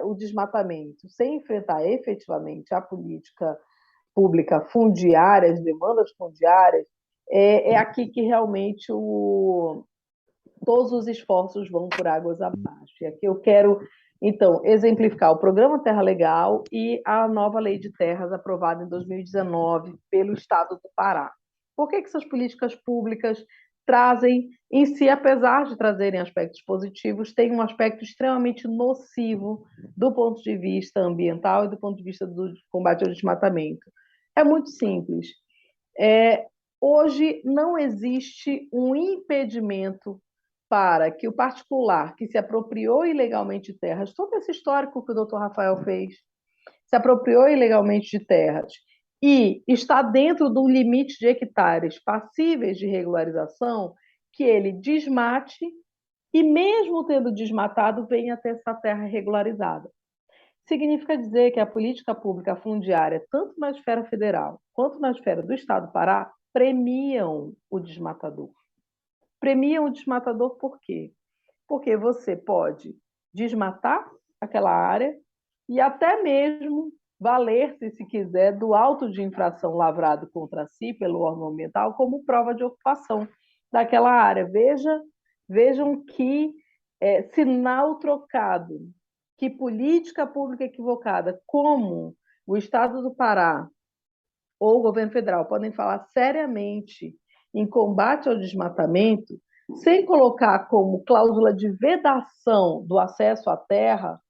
o desmatamento sem enfrentar efetivamente a política pública fundiária, as demandas fundiárias, é aqui que realmente todos os esforços vão por águas abaixo. E aqui eu quero, então, exemplificar o Programa Terra Legal e a nova Lei de Terras aprovada em 2019 pelo Estado do Pará. Por que essas políticas públicas trazem em si, apesar de trazerem aspectos positivos, têm um aspecto extremamente nocivo do ponto de vista ambiental e do ponto de vista do combate ao desmatamento? É muito simples. Hoje não existe um impedimento para que o particular que se apropriou ilegalmente de terras, todo esse histórico que o doutor Rafael fez, se apropriou ilegalmente de terras e está dentro do limite de hectares passíveis de regularização, que ele desmate e, mesmo tendo desmatado, venha ter essa terra regularizada. Significa dizer que a política pública fundiária, tanto na esfera federal quanto na esfera do Estado do Pará, premiam o desmatador. Premiam o desmatador por quê? Porque você pode desmatar aquela área e até mesmo valer-se, se quiser, do auto de infração lavrado contra si pelo órgão ambiental como prova de ocupação daquela área. Vejam que sinal trocado, que política pública equivocada, como o Estado do Pará ou o governo federal podem falar seriamente em combate ao desmatamento, sem colocar como cláusula de vedação do acesso à terra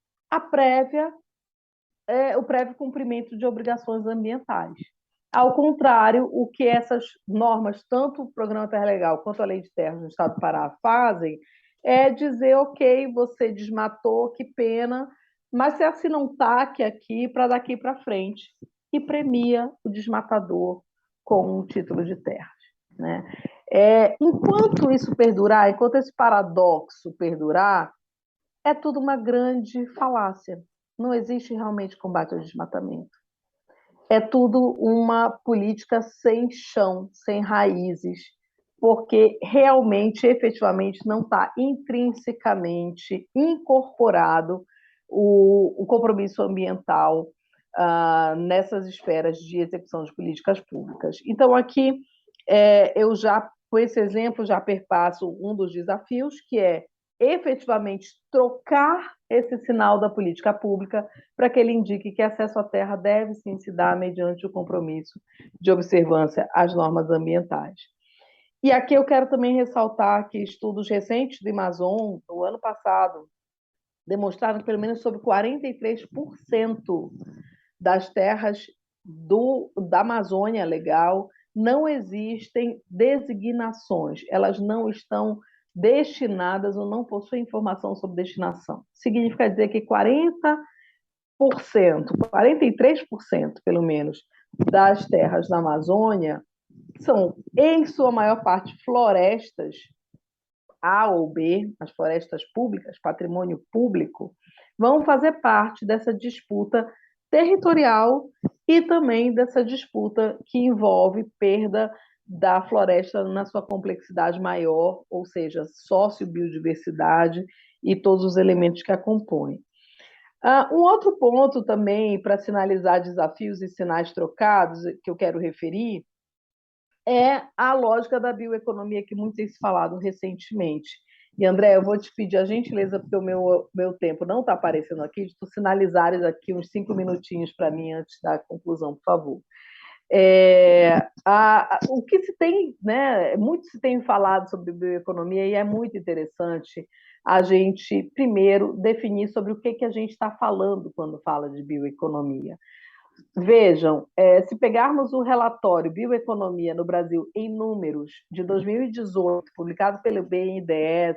o prévio cumprimento de obrigações ambientais. Ao contrário, o que essas normas, tanto o Programa Terra Legal quanto a Lei de Terras no Estado do Pará fazem, é dizer, ok, você desmatou, que pena, mas você assina um TAC aqui para daqui para frente e premia o desmatador com um título de terras, né? Enquanto isso perdurar, enquanto esse paradoxo perdurar, é tudo uma grande falácia. Não existe realmente combate ao desmatamento. É tudo uma política sem chão, sem raízes, porque realmente, efetivamente, não está intrinsecamente incorporado o compromisso ambiental nessas esferas de execução de políticas públicas. Então, aqui, eu já, com esse exemplo, já perpasso um dos desafios, que é efetivamente trocar esse sinal da política pública para que ele indique que acesso à terra deve sim se dar mediante o compromisso de observância às normas ambientais. E aqui eu quero também ressaltar que estudos recentes do Amazon, no ano passado, demonstraram que pelo menos sobre 43% das terras da Amazônia Legal não existem designações, elas não estão destinadas ou não possuem informação sobre destinação. Significa dizer que 43% pelo menos, das terras da Amazônia são, em sua maior parte, florestas A ou B, as florestas públicas, patrimônio público, vão fazer parte dessa disputa territorial e também dessa disputa que envolve perda da floresta na sua complexidade maior, ou seja, sociobiodiversidade e todos os elementos que a compõem. Um outro ponto também para sinalizar desafios e sinais trocados que eu quero referir é a lógica da bioeconomia que muito tem se falado recentemente. E, André, eu vou te pedir a gentileza, porque o meu tempo não está aparecendo aqui, de tu sinalizares aqui uns 5 minutinhos para mim antes da conclusão, por favor. O que se tem, né, muito se tem falado sobre bioeconomia e é muito interessante a gente, primeiro, definir sobre o que a gente está falando quando fala de bioeconomia. Vejam, se pegarmos o relatório Bioeconomia no Brasil em Números, de 2018, publicado pelo BNDES,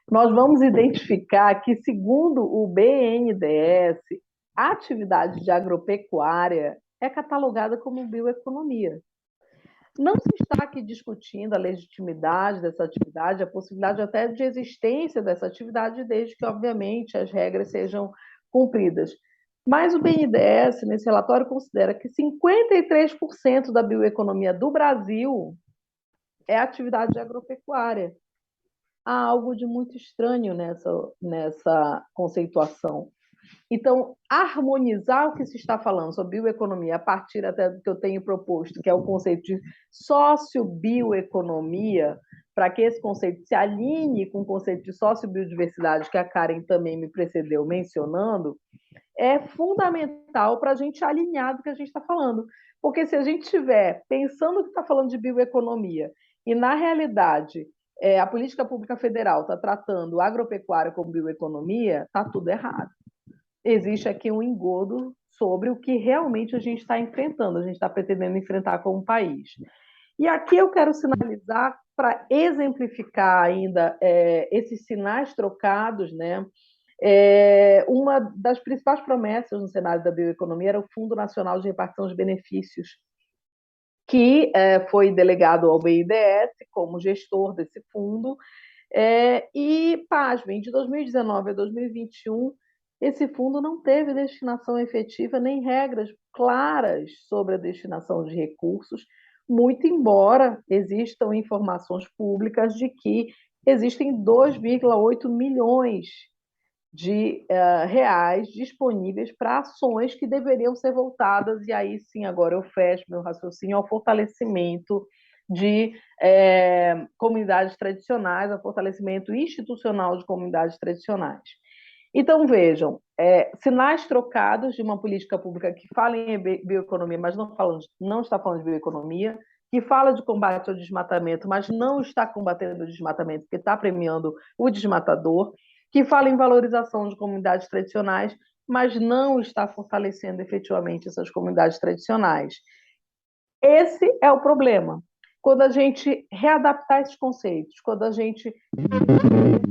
nós vamos identificar que, segundo o BNDES, a atividade de agropecuária é catalogada como bioeconomia. Não se está aqui discutindo a legitimidade dessa atividade, a possibilidade até de existência dessa atividade, desde que, obviamente, as regras sejam cumpridas. Mas o BNDES, nesse relatório, considera que 53% da bioeconomia do Brasil é atividade agropecuária. Há algo de muito estranho nessa conceituação. Então, harmonizar o que se está falando sobre bioeconomia, a partir até do que eu tenho proposto, que é o conceito de sociobioeconomia, para que esse conceito se alinhe com o conceito de sociobiodiversidade, que a Karen também me precedeu mencionando, é fundamental para a gente alinhar do que a gente está falando. Porque se a gente estiver pensando que está falando de bioeconomia e, na realidade, a política pública federal está tratando a agropecuária como bioeconomia, está tudo errado. Existe aqui um engodo sobre o que realmente a gente está enfrentando, a gente está pretendendo enfrentar como país. E aqui eu quero sinalizar, para exemplificar ainda esses sinais trocados, né? Uma das principais promessas no cenário da bioeconomia era o Fundo Nacional de Repartição de Benefícios, que foi delegado ao BNDES como gestor desse fundo, e, pasmem, de 2019 a 2021, esse fundo não teve destinação efetiva nem regras claras sobre a destinação de recursos, muito embora existam informações públicas de que existem 2,8 milhões de reais disponíveis para ações que deveriam ser voltadas, e aí sim, agora eu fecho meu raciocínio, ao fortalecimento de comunidades tradicionais, ao fortalecimento institucional de comunidades tradicionais. Então, vejam, sinais trocados de uma política pública que fala em bioeconomia, mas não está falando de bioeconomia, que fala de combate ao desmatamento, mas não está combatendo o desmatamento, porque está premiando o desmatador, que fala em valorização de comunidades tradicionais, mas não está fortalecendo efetivamente essas comunidades tradicionais. Esse é o problema. Quando a gente readaptar esses conceitos, quando a gente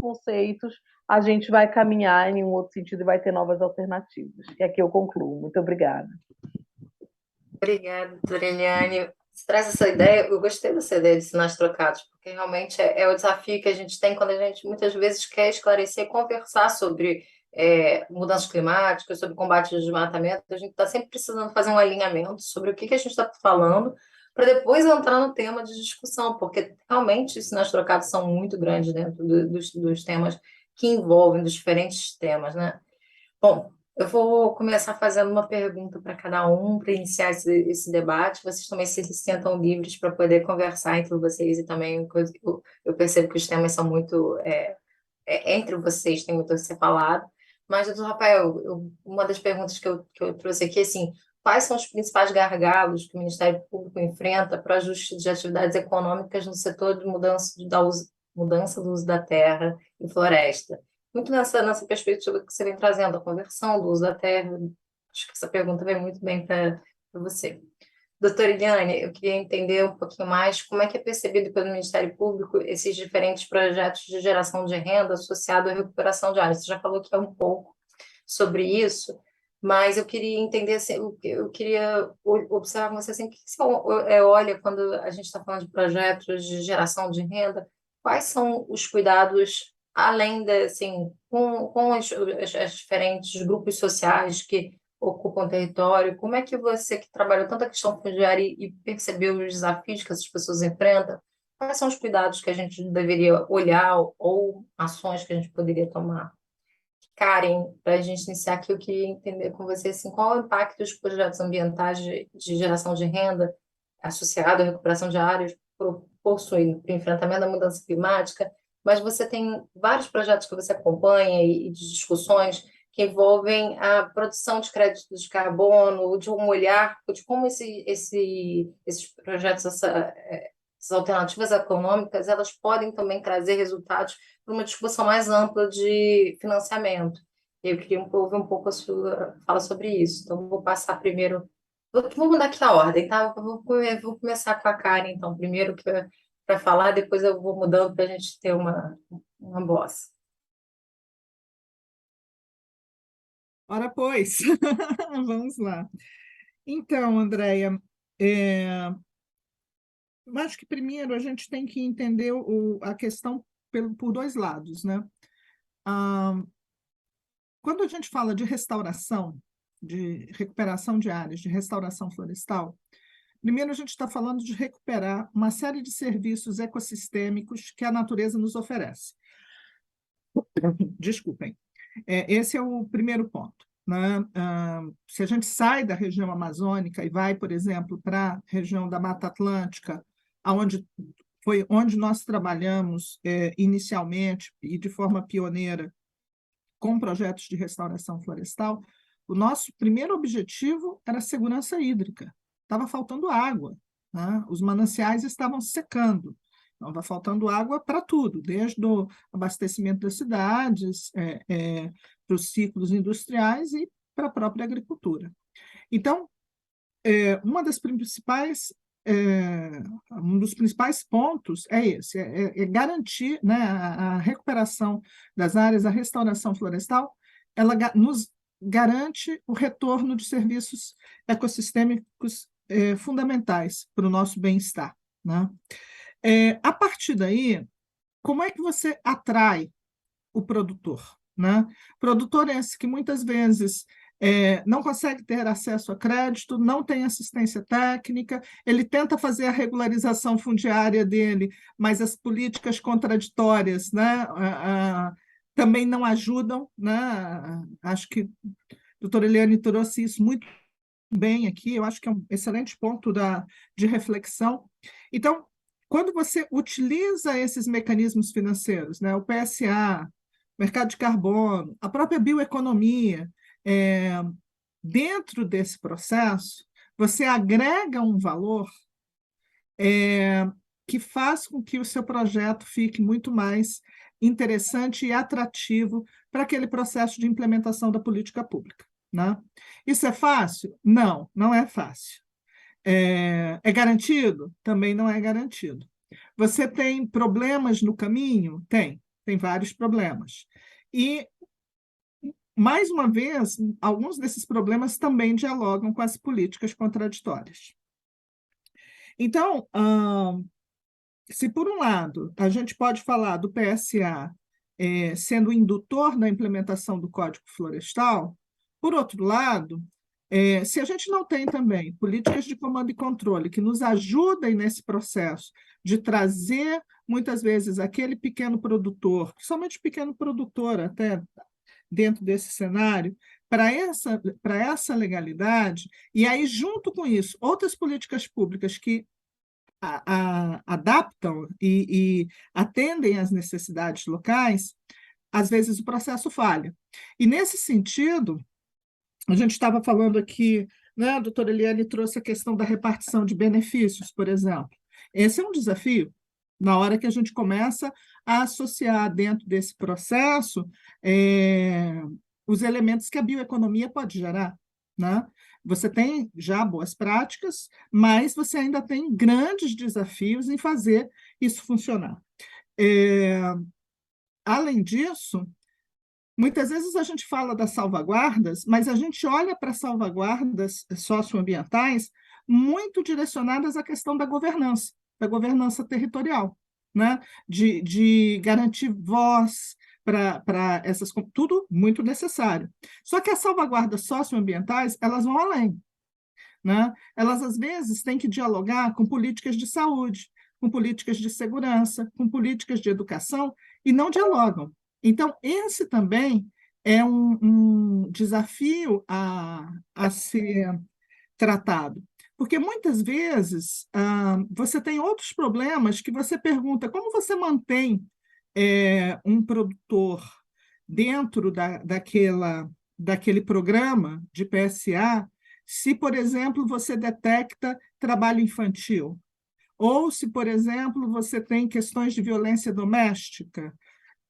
conceitos, a gente vai caminhar em um outro sentido e vai ter novas alternativas. E aqui eu concluo. Muito obrigada. Obrigada, doutora Eliane. Você traz essa ideia, eu gostei dessa ideia de sinais trocados, porque realmente é o desafio que a gente tem quando a gente muitas vezes quer esclarecer, conversar sobre mudanças climáticas, sobre combate ao desmatamento. A gente está sempre precisando fazer um alinhamento sobre o que a gente está falando, para depois entrar no tema de discussão, porque realmente os sinais trocados são muito grandes dentro dos temas que envolvem, dos diferentes temas, né? Bom, eu vou começar fazendo uma pergunta para cada um, para iniciar esse debate. Vocês também se sentam livres para poder conversar entre vocês e também eu percebo que os temas são muito... entre vocês tem muito a ser falado. Mas, doutor Rafael, uma das perguntas que eu trouxe aqui é assim, quais são os principais gargalos que o Ministério Público enfrenta para ajuste de atividades econômicas no setor de mudança do uso da terra e floresta? Muito nessa perspectiva que você vem trazendo, a conversão do uso da terra. Acho que essa pergunta vem muito bem para você. Doutora Eliane, eu queria entender um pouquinho mais como é que é percebido pelo Ministério Público esses diferentes projetos de geração de renda associado à recuperação de áreas. Você já falou que é um pouco sobre isso, mas eu queria entender, assim, eu queria observar com você assim, o que você olha quando a gente está falando de projetos de geração de renda, quais são os cuidados, além de, assim, com as diferentes grupos sociais que ocupam o território, como é que você, que trabalhou tanto a questão fundiária e percebeu os desafios que essas pessoas enfrentam, quais são os cuidados que a gente deveria olhar ou ações que a gente poderia tomar? Karen, para a gente iniciar aqui, eu queria entender com você assim, qual é o impacto dos projetos ambientais de geração de renda associado à recuperação de áreas possuem para o enfrentamento da mudança climática, mas você tem vários projetos que você acompanha e de discussões que envolvem a produção de créditos de carbono, de um olhar de como esses projetos, essas alternativas econômicas, elas podem também trazer resultados para uma discussão mais ampla de financiamento. Eu queria ouvir um pouco a sua fala sobre isso. Então, vou passar primeiro. Vou mudar aqui a ordem, tá? Vou começar com a Karen, então, primeiro para falar, depois eu vou mudando para a gente ter uma voz. Ora, pois, vamos lá. Então, Andréia, eu acho que primeiro a gente tem que entender a questão por dois lados, né? Ah, quando a gente fala de restauração, de recuperação de áreas, de restauração florestal, primeiro a gente está falando de recuperar uma série de serviços ecossistêmicos que a natureza nos oferece. Desculpem. Esse é o primeiro ponto, né? Se a gente sai da região amazônica e vai, por exemplo, para a região da Mata Atlântica, onde nós trabalhamos inicialmente e de forma pioneira com projetos de restauração florestal, o nosso primeiro objetivo era a segurança hídrica. Estava faltando água, né? Os mananciais estavam secando. Estava faltando água para tudo, desde o abastecimento das cidades, para os ciclos industriais e para a própria agricultura. Então, um dos principais pontos é esse, garantir, né, a recuperação das áreas, a restauração florestal, ela nos garante o retorno de serviços ecossistêmicos fundamentais para o nosso bem-estar, né? A partir daí, como é que você atrai o produtor, né? Produtor esse que muitas vezes não consegue ter acesso a crédito, não tem assistência técnica, ele tenta fazer a regularização fundiária dele, mas as políticas contraditórias, né, também não ajudam, né? Acho que a doutora Eliane trouxe isso muito bem aqui, eu acho que é um excelente ponto de reflexão. Então, quando você utiliza esses mecanismos financeiros, né, o PSA, mercado de carbono, a própria bioeconomia, dentro desse processo, você agrega um valor que faz com que o seu projeto fique muito mais interessante e atrativo para aquele processo de implementação da política pública, né? Isso é fácil? Não, não é fácil. É garantido? Também não é garantido. Você tem problemas no caminho? Tem vários problemas. E, mais uma vez, alguns desses problemas também dialogam com as políticas contraditórias. Então, se por um lado a gente pode falar do PSA sendo indutor da implementação do Código Florestal, por outro lado, se a gente não tem também políticas de comando e controle que nos ajudem nesse processo de trazer, muitas vezes, aquele pequeno produtor, principalmente pequeno produtor até dentro desse cenário, para essa legalidade, e aí, junto com isso, outras políticas públicas que adaptam e atendem às necessidades locais, às vezes o processo falha. E, nesse sentido, a gente estava falando aqui, né, a doutora Eliane trouxe a questão da repartição de benefícios, por exemplo. Esse é um desafio, na hora que a gente começa a associar dentro desse processo os elementos que a bioeconomia pode gerar, né? Você tem já boas práticas, mas você ainda tem grandes desafios em fazer isso funcionar. Além disso, Muitas vezes a gente fala das salvaguardas, mas a gente olha para salvaguardas socioambientais muito direcionadas à questão da governança territorial, né? De garantir voz para essas, tudo muito necessário. Só que as salvaguardas socioambientais, elas vão além, né? Elas, às vezes, têm que dialogar com políticas de saúde, com políticas de segurança, com políticas de educação, e não dialogam. Então, esse também é um desafio a ser tratado. Porque muitas vezes você tem outros problemas que você pergunta como você mantém um produtor dentro daquele programa de PSA, se, por exemplo, você detecta trabalho infantil, ou se, por exemplo, você tem questões de violência doméstica,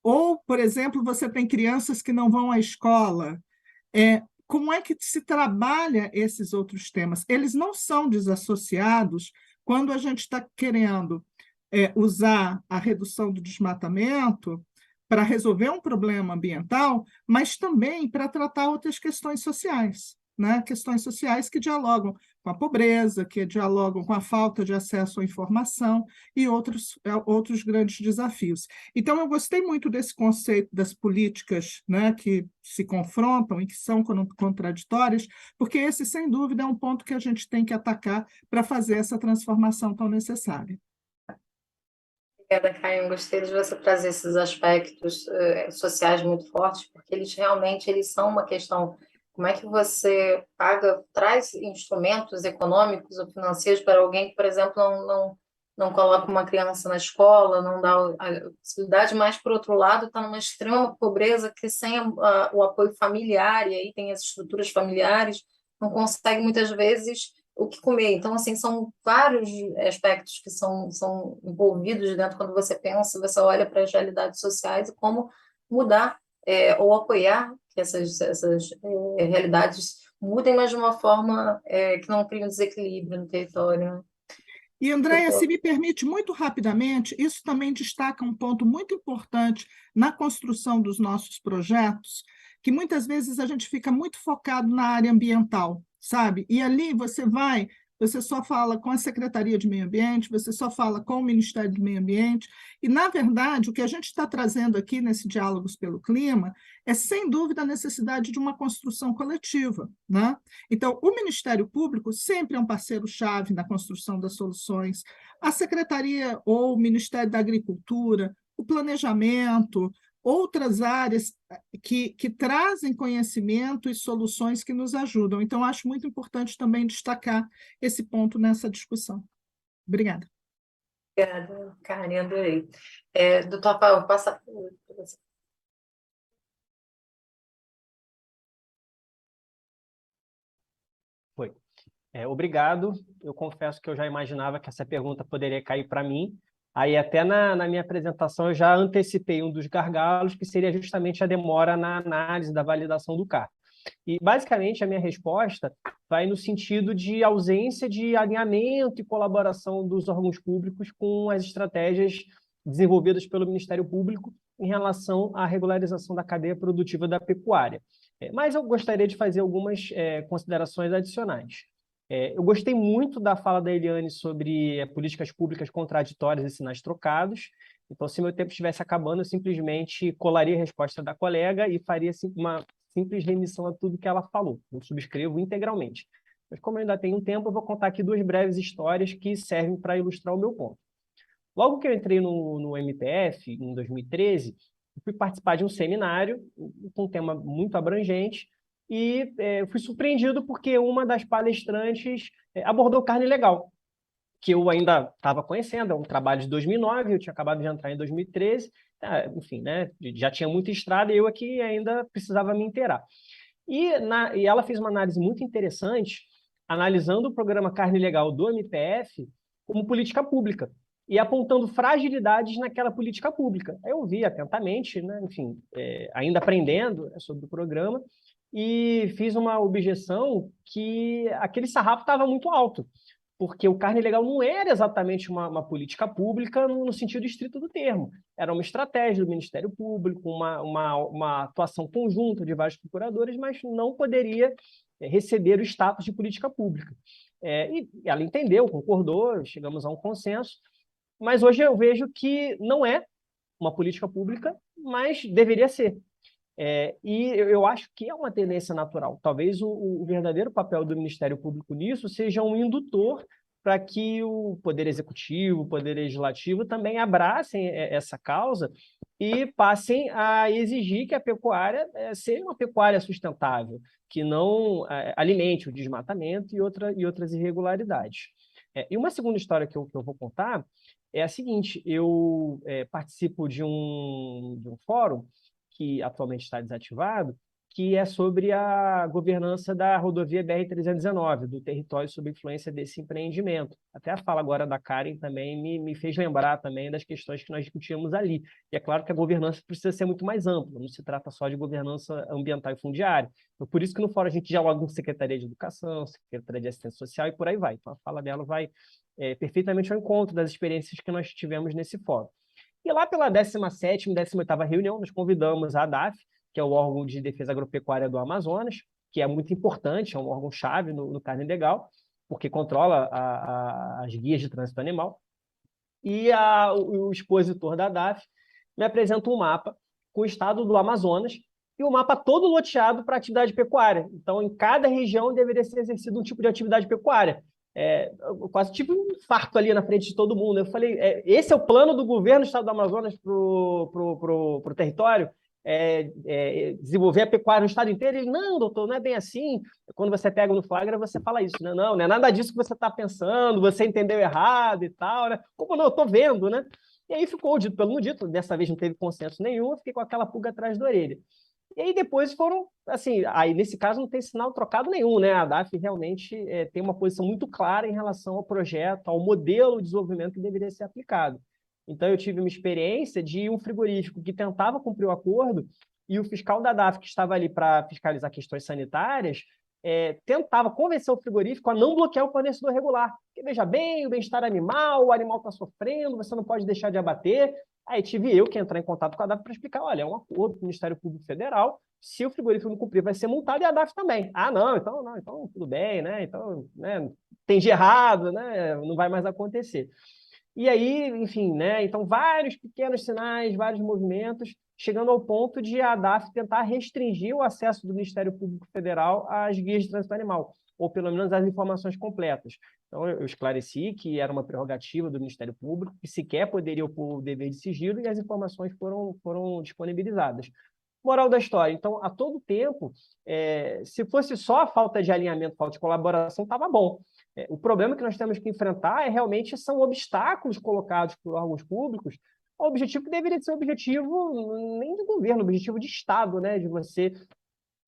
ou, por exemplo, você tem crianças que não vão à escola. Como é que se trabalha esses outros temas? Eles não são desassociados quando a gente está querendo usar a redução do desmatamento para resolver um problema ambiental, mas também para tratar outras questões sociais, né? Questões sociais que dialogam com a pobreza, que dialogam com a falta de acesso à informação e outros grandes desafios. Então, eu gostei muito desse conceito das políticas, né, que se confrontam e que são contraditórias, porque esse, sem dúvida, é um ponto que a gente tem que atacar para fazer essa transformação tão necessária. Obrigada, Caio. Gostei de você trazer esses aspectos sociais muito fortes, porque eles são uma questão. Como é que você traz instrumentos econômicos ou financeiros para alguém que, por exemplo, não coloca uma criança na escola, não dá a possibilidade, mas, por outro lado, está numa extrema pobreza que, sem o apoio familiar, e aí tem as estruturas familiares, não consegue, muitas vezes, o que comer. Então, assim, são vários aspectos que são envolvidos dentro quando você pensa, você olha para as realidades sociais e como mudar ou apoiar que essas realidades mudem, mas de uma forma que não crie um desequilíbrio no território, né? E, Andréia, se me permite, muito rapidamente, isso também destaca um ponto muito importante na construção dos nossos projetos, que muitas vezes a gente fica muito focado na área ambiental, sabe? E ali você só fala com a Secretaria de Meio Ambiente, você só fala com o Ministério do Meio Ambiente, e, na verdade, o que a gente está trazendo aqui nesse Diálogos pelo Clima é, sem dúvida, a necessidade de uma construção coletiva, né? Então, o Ministério Público sempre é um parceiro-chave na construção das soluções, a Secretaria ou o Ministério da Agricultura, o planejamento, outras áreas que trazem conhecimento e soluções que nos ajudam. Então, acho muito importante também destacar esse ponto nessa discussão. Obrigada. Obrigada, Karen, adorei. Doutor Rafael, passa para você. Foi. Obrigado. Eu confesso que eu já imaginava que essa pergunta poderia cair para mim. Aí, até na minha apresentação, eu já antecipei um dos gargalos, que seria justamente a demora na análise da validação do CAR. E, basicamente, a minha resposta vai no sentido de ausência de alinhamento e colaboração dos órgãos públicos com as estratégias desenvolvidas pelo Ministério Público em relação à regularização da cadeia produtiva da pecuária. Mas eu gostaria de fazer algumas considerações adicionais. Eu gostei muito da fala da Eliane sobre políticas públicas contraditórias e sinais trocados. Então, se meu tempo estivesse acabando, eu simplesmente colaria a resposta da colega e faria uma simples remissão a tudo que ela falou. Eu subscrevo integralmente. Mas, como eu ainda tenho um tempo, eu vou contar aqui duas breves histórias que servem para ilustrar o meu ponto. Logo que eu entrei no MPF, em 2013, eu fui participar de um seminário com um tema muito abrangente e fui surpreendido porque uma das palestrantes abordou carne legal, que eu ainda estava conhecendo, é um trabalho de 2009, eu tinha acabado de entrar em 2013, enfim, né, já tinha muita estrada e eu aqui ainda precisava me inteirar. E ela fez uma análise muito interessante, analisando o programa Carne Legal do MPF como política pública e apontando fragilidades naquela política pública. Eu vi atentamente, né, enfim, ainda aprendendo sobre o programa, e fiz uma objeção que aquele sarrafo estava muito alto, porque o carne legal não era exatamente uma política pública no sentido estrito do termo. Era uma estratégia do Ministério Público, uma atuação conjunta de vários procuradores, mas não poderia receber o status de política pública. E ela entendeu, concordou, chegamos a um consenso, mas hoje eu vejo que não é uma política pública, mas deveria ser. E eu acho que é uma tendência natural. Talvez o verdadeiro papel do Ministério Público nisso seja um indutor para que o Poder Executivo, o Poder Legislativo também abracem essa causa e passem a exigir que a pecuária seja uma pecuária sustentável, que não alimente o desmatamento e outras irregularidades. E uma segunda história que eu vou contar é a seguinte: eu participo de um fórum que atualmente está desativado, que é sobre a governança da rodovia BR-319, do território sob influência desse empreendimento. Até a fala agora da Karen também me fez lembrar também das questões que nós discutimos ali. E é claro que a governança precisa ser muito mais ampla, não se trata só de governança ambiental e fundiária. Então, por isso que no fórum a gente dialoga com Secretaria de Educação, Secretaria de Assistência Social e por aí vai. Então, a fala dela vai perfeitamente ao encontro das experiências que nós tivemos nesse fórum. E lá pela 17ª, 18ª reunião, nós convidamos a ADAF, que é o órgão de defesa agropecuária do Amazonas, que é muito importante, é um órgão-chave no carne legal, porque controla as guias de trânsito animal. E o expositor da ADAF me apresenta um mapa com o estado do Amazonas, e o mapa todo loteado para atividade pecuária. Então, em cada região deveria ser exercido um tipo de atividade pecuária. Eu quase tive um infarto ali na frente de todo mundo. Eu falei, esse é o plano do governo do estado do Amazonas para o território? Desenvolver a pecuária no estado inteiro? Ele, não, doutor, não é bem assim. Quando você pega no flagra, você fala isso, né? Não é nada disso que você está pensando, você entendeu errado e tal, né? Como não? Eu estou vendo, né? E aí ficou o dito pelo não dito, dessa vez não teve consenso nenhum, eu fiquei com aquela pulga atrás da orelha. E aí depois foram, assim, aí nesse caso não tem sinal trocado nenhum, né? A DAF realmente tem uma posição muito clara em relação ao projeto, ao modelo de desenvolvimento que deveria ser aplicado. Então eu tive uma experiência de um frigorífico que tentava cumprir o acordo e o fiscal da DAF, que estava ali para fiscalizar questões sanitárias, tentava convencer o frigorífico a não bloquear o fornecedor regular. Porque, veja bem, o bem-estar animal, o animal está sofrendo, você não pode deixar de abater. Aí tive eu que entrar em contato com a DAF para explicar, olha, é um acordo com o Ministério Público Federal, se o frigorífico não cumprir, vai ser multado, e a DAF também. Ah, não, então tudo bem, né? Então, né, tem de errado, né? Não vai mais acontecer. E aí, enfim, né? Então, vários pequenos sinais, vários movimentos, chegando ao ponto de a DAF tentar restringir o acesso do Ministério Público Federal às guias de trânsito animal, ou pelo menos às informações completas. Então, eu esclareci que era uma prerrogativa do Ministério Público, que sequer poderia opor o dever de sigilo, e as informações foram disponibilizadas. Moral da história, então, a todo tempo, se fosse só a falta de alinhamento, falta de colaboração, estava bom. O problema que nós temos que enfrentar realmente são obstáculos colocados por órgãos públicos, o objetivo que deveria ser o objetivo nem do governo, o objetivo de Estado, né, de você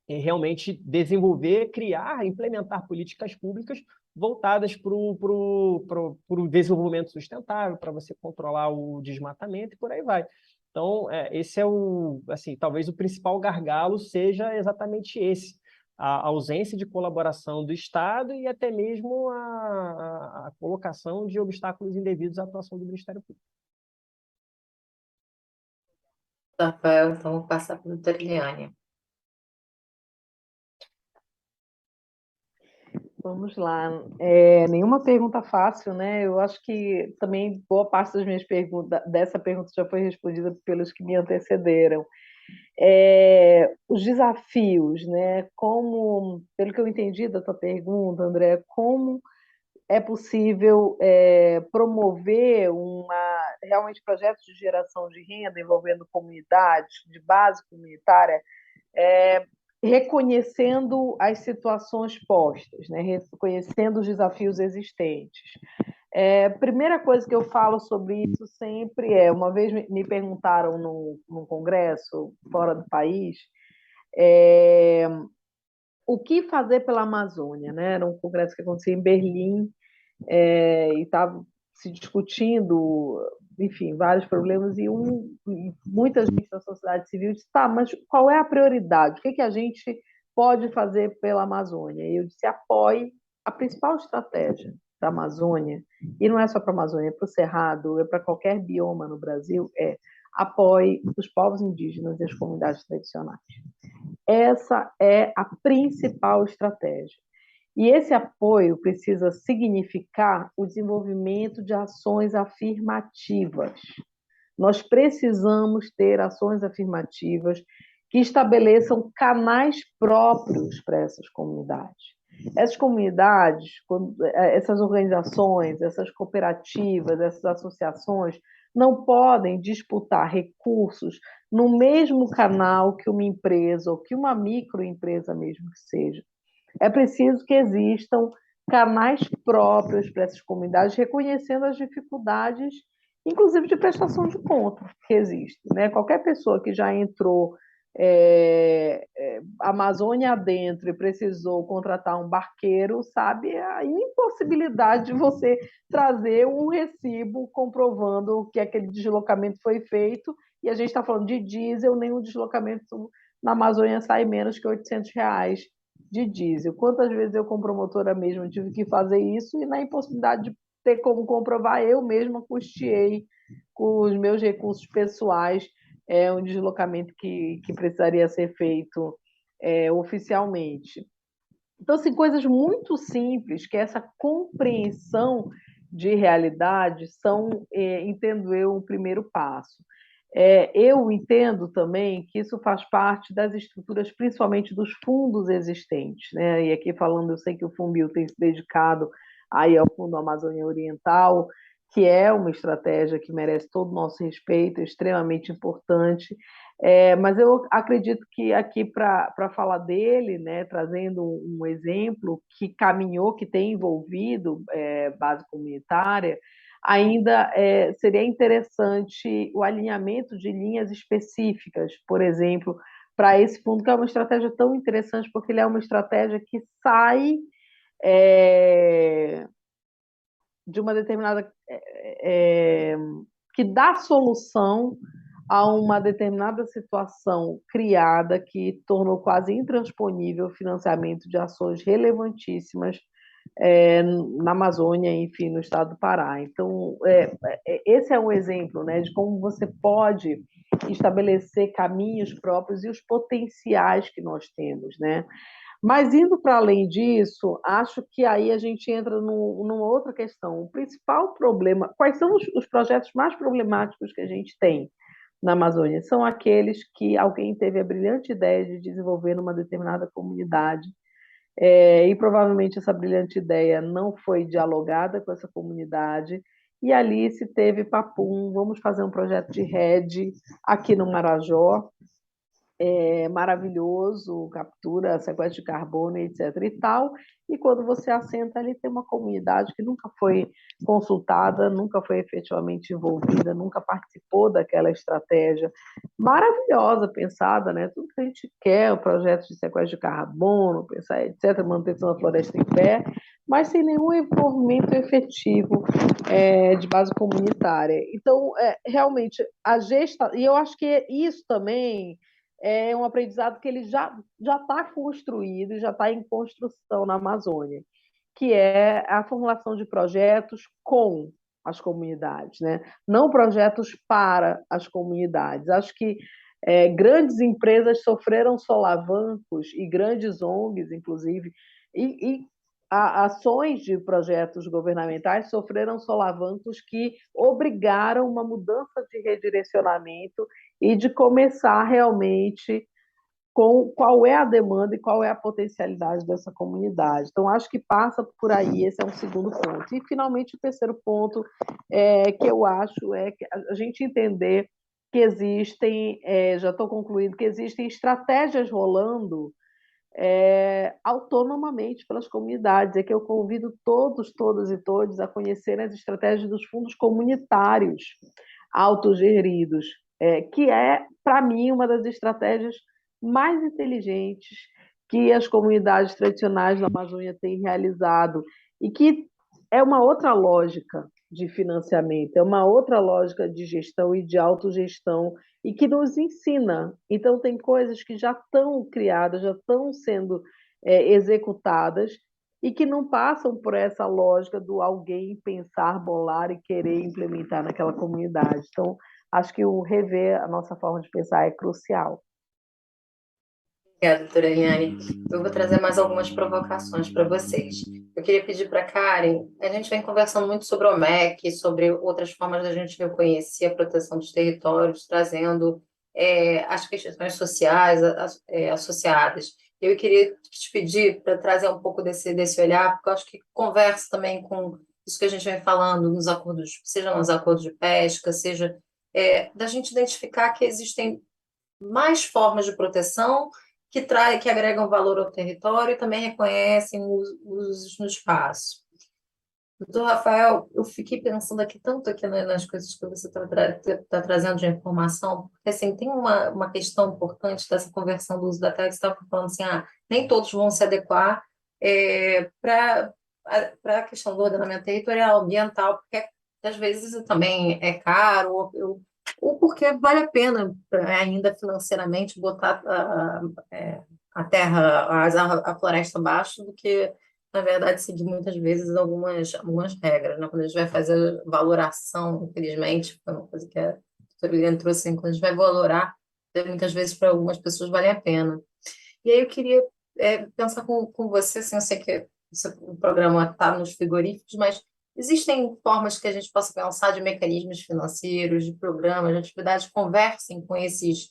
realmente desenvolver, criar, implementar políticas públicas voltadas para o desenvolvimento sustentável, para você controlar o desmatamento e por aí vai. Então, esse é assim, talvez o principal gargalo seja exatamente esse, a ausência de colaboração do Estado e até mesmo a colocação de obstáculos indevidos à atuação do Ministério Público. Rafael, então vou passar para a doutora Eliane. Vamos lá. Nenhuma pergunta fácil, né? Eu acho que também boa parte das minhas perguntas, dessa pergunta já foi respondida pelos que me antecederam. Os desafios, né? Como, pelo que eu entendi da tua pergunta, André, como é possível promover realmente projetos de geração de renda envolvendo comunidades, de base comunitária, reconhecendo as situações postas, né? Reconhecendo os desafios existentes. Primeira coisa que eu falo sobre isso sempre uma vez me perguntaram num congresso fora do país, o que fazer pela Amazônia, né? Era um congresso que acontecia em Berlim, e estava se discutindo, enfim, vários problemas, e muita gente da sociedade civil disse, tá, mas qual é a prioridade? O que a gente pode fazer pela Amazônia? E eu disse, apoie a principal estratégia, para a Amazônia, e não é só para a Amazônia, é para o Cerrado, é para qualquer bioma no Brasil, é apoie os povos indígenas e as comunidades tradicionais. Essa é a principal estratégia. E esse apoio precisa significar o desenvolvimento de ações afirmativas. Nós precisamos ter ações afirmativas que estabeleçam canais próprios para essas comunidades. Essas comunidades, essas organizações, essas cooperativas, essas associações não podem disputar recursos no mesmo canal que uma empresa ou que uma microempresa mesmo que seja. É preciso que existam canais próprios para essas comunidades, reconhecendo as dificuldades, inclusive de prestação de contas que existem, né? Qualquer pessoa que já entrou Amazônia adentro e precisou contratar um barqueiro sabe a impossibilidade de você trazer um recibo comprovando que aquele deslocamento foi feito, e a gente está falando de diesel, nenhum deslocamento na Amazônia sai menos que R$ 800 de diesel. Quantas vezes eu, como promotora mesmo, tive que fazer isso e na impossibilidade de ter como comprovar, eu mesma custeei com os meus recursos pessoais um deslocamento que precisaria ser feito oficialmente. Então, assim, coisas muito simples, que essa compreensão de realidade são, entendo eu, o primeiro passo. Eu entendo também que isso faz parte das estruturas, principalmente dos fundos existentes, né? E aqui falando, eu sei que o Funbil tem se dedicado aí ao Fundo Amazônia Oriental, que é uma estratégia que merece todo o nosso respeito, é extremamente importante. Mas eu acredito que aqui, para falar dele, né, trazendo um exemplo que caminhou, que tem envolvido base comunitária, ainda seria interessante o alinhamento de linhas específicas, por exemplo, para esse fundo, que é uma estratégia tão interessante, porque ele é uma estratégia que sai de uma determinada... que dá solução a uma determinada situação criada que tornou quase intransponível o financiamento de ações relevantíssimas na Amazônia, enfim, no estado do Pará. Então, esse é um exemplo, né, de como você pode estabelecer caminhos próprios e os potenciais que nós temos, né? Mas, indo para além disso, acho que aí a gente entra numa outra questão. O principal problema... Quais são os projetos mais problemáticos que a gente tem na Amazônia? São aqueles que alguém teve a brilhante ideia de desenvolver numa determinada comunidade, e provavelmente essa brilhante ideia não foi dialogada com essa comunidade, e ali se teve papum, vamos fazer um projeto de rede aqui no Marajó, maravilhoso, captura, sequestro de carbono, etc. e tal, e quando você assenta ali, tem uma comunidade que nunca foi consultada, nunca foi efetivamente envolvida, nunca participou daquela estratégia maravilhosa, pensada, né? Tudo que a gente quer, o projeto de sequestro de carbono, pensar, etc., manutenção da floresta em pé, mas sem nenhum envolvimento efetivo de base comunitária. Então, realmente, a gestão... E eu acho que isso também é um aprendizado que ele já está construído, já está em construção na Amazônia, que é a formulação de projetos com as comunidades, né? Não projetos para as comunidades. Acho que grandes empresas sofreram solavancos, e grandes ONGs, inclusive, e ações de projetos governamentais sofreram solavancos que obrigaram uma mudança de redirecionamento e de começar realmente com qual é a demanda e qual é a potencialidade dessa comunidade. Então, acho que passa por aí, esse é um segundo ponto. E, finalmente, o terceiro ponto que eu acho é que a gente entender que existem, já estou concluindo, que existem estratégias rolando autonomamente pelas comunidades. É que eu convido todos, todas e todos a conhecerem as estratégias dos fundos comunitários autogeridos, que é, para mim, uma das estratégias mais inteligentes que as comunidades tradicionais da Amazônia têm realizado, e que é uma outra lógica de financiamento, é uma outra lógica de gestão e de autogestão, e que nos ensina. Então, tem coisas que já estão criadas, já estão sendo executadas, e que não passam por essa lógica do alguém pensar, bolar e querer implementar naquela comunidade. Então, acho que o rever a nossa forma de pensar é crucial. Obrigada, doutora Eliane. Eu vou trazer mais algumas provocações para vocês. Eu queria pedir para a Karen, a gente vem conversando muito sobre o MEC, sobre outras formas da gente reconhecer a proteção dos territórios, trazendo as questões sociais associadas. Eu queria te pedir para trazer um pouco desse olhar, porque eu acho que conversa também com isso que a gente vem falando nos acordos, seja nos acordos de pesca, seja da gente identificar que existem mais formas de proteção que agregam valor ao território e também reconhecem os usos no espaço. Doutor Rafael, eu fiquei pensando aqui tanto aqui nas coisas que você está trazendo de informação, porque assim, tem uma questão importante dessa conversão do uso da terra, que você estava falando assim, nem todos vão se adequar para a questão do ordenamento territorial, ambiental, porque às vezes também é caro, ou porque vale a pena ainda financeiramente botar a terra, a floresta abaixo do que na verdade, seguir muitas vezes algumas regras, né? Quando a gente vai fazer valoração, infelizmente, foi uma coisa que a doutora Liliane trouxe, assim, quando a gente vai valorar, muitas vezes para algumas pessoas vale a pena. E aí eu queria pensar com você, assim, eu sei que o programa está nos frigoríficos, mas existem formas que a gente possa pensar de mecanismos financeiros, de programas, de atividades, conversem com essas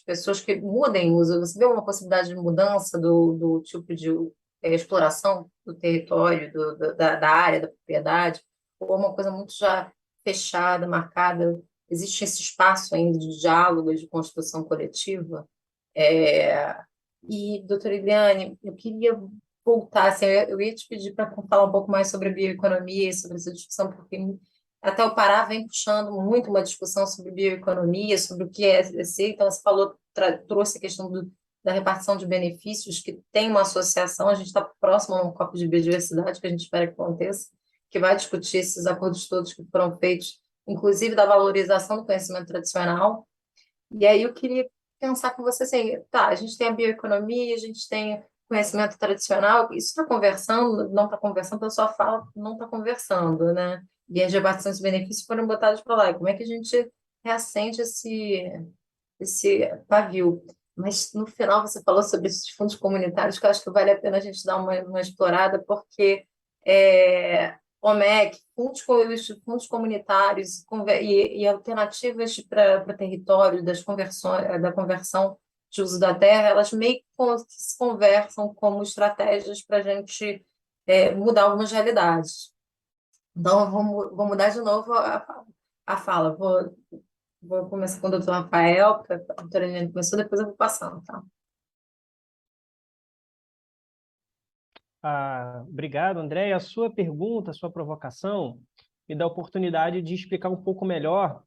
pessoas que mudem o uso. Você vê uma possibilidade de mudança do tipo de exploração do território, da área, da propriedade, ou uma coisa muito já fechada, marcada? Existe esse espaço ainda de diálogo, de construção coletiva? É, e, doutora Eliane, eu queria voltar, assim, eu ia te pedir para falar um pouco mais sobre a bioeconomia, sobre essa discussão, porque até o Pará vem puxando muito uma discussão sobre bioeconomia, sobre o que é ser. Então, você falou, trouxe a questão da repartição de benefícios, que tem uma associação, a gente está próximo a um copo de biodiversidade, que a gente espera que aconteça, que vai discutir esses acordos todos que foram feitos, inclusive da valorização do conhecimento tradicional. E aí eu queria pensar com você assim, tá, a gente tem a bioeconomia, a gente tem conhecimento tradicional, isso está conversando, não está conversando, a sua fala não está conversando, né? E as repartições de benefícios foram botadas para lá. E como é que a gente reacende esse pavio? Mas no final você falou sobre esses fundos comunitários, que eu acho que vale a pena a gente dar uma explorada, porque OMEC, fundos comunitários e alternativas para território da conversão de uso da terra, elas meio que se conversam como estratégias para a gente mudar algumas realidades. Então, eu vou mudar de novo a fala. Vou começar com o doutor Rafael, porque a doutora Eliane começou, depois eu vou passando, tá? Obrigado, André. A sua pergunta, a sua provocação, me dá a oportunidade de explicar um pouco melhor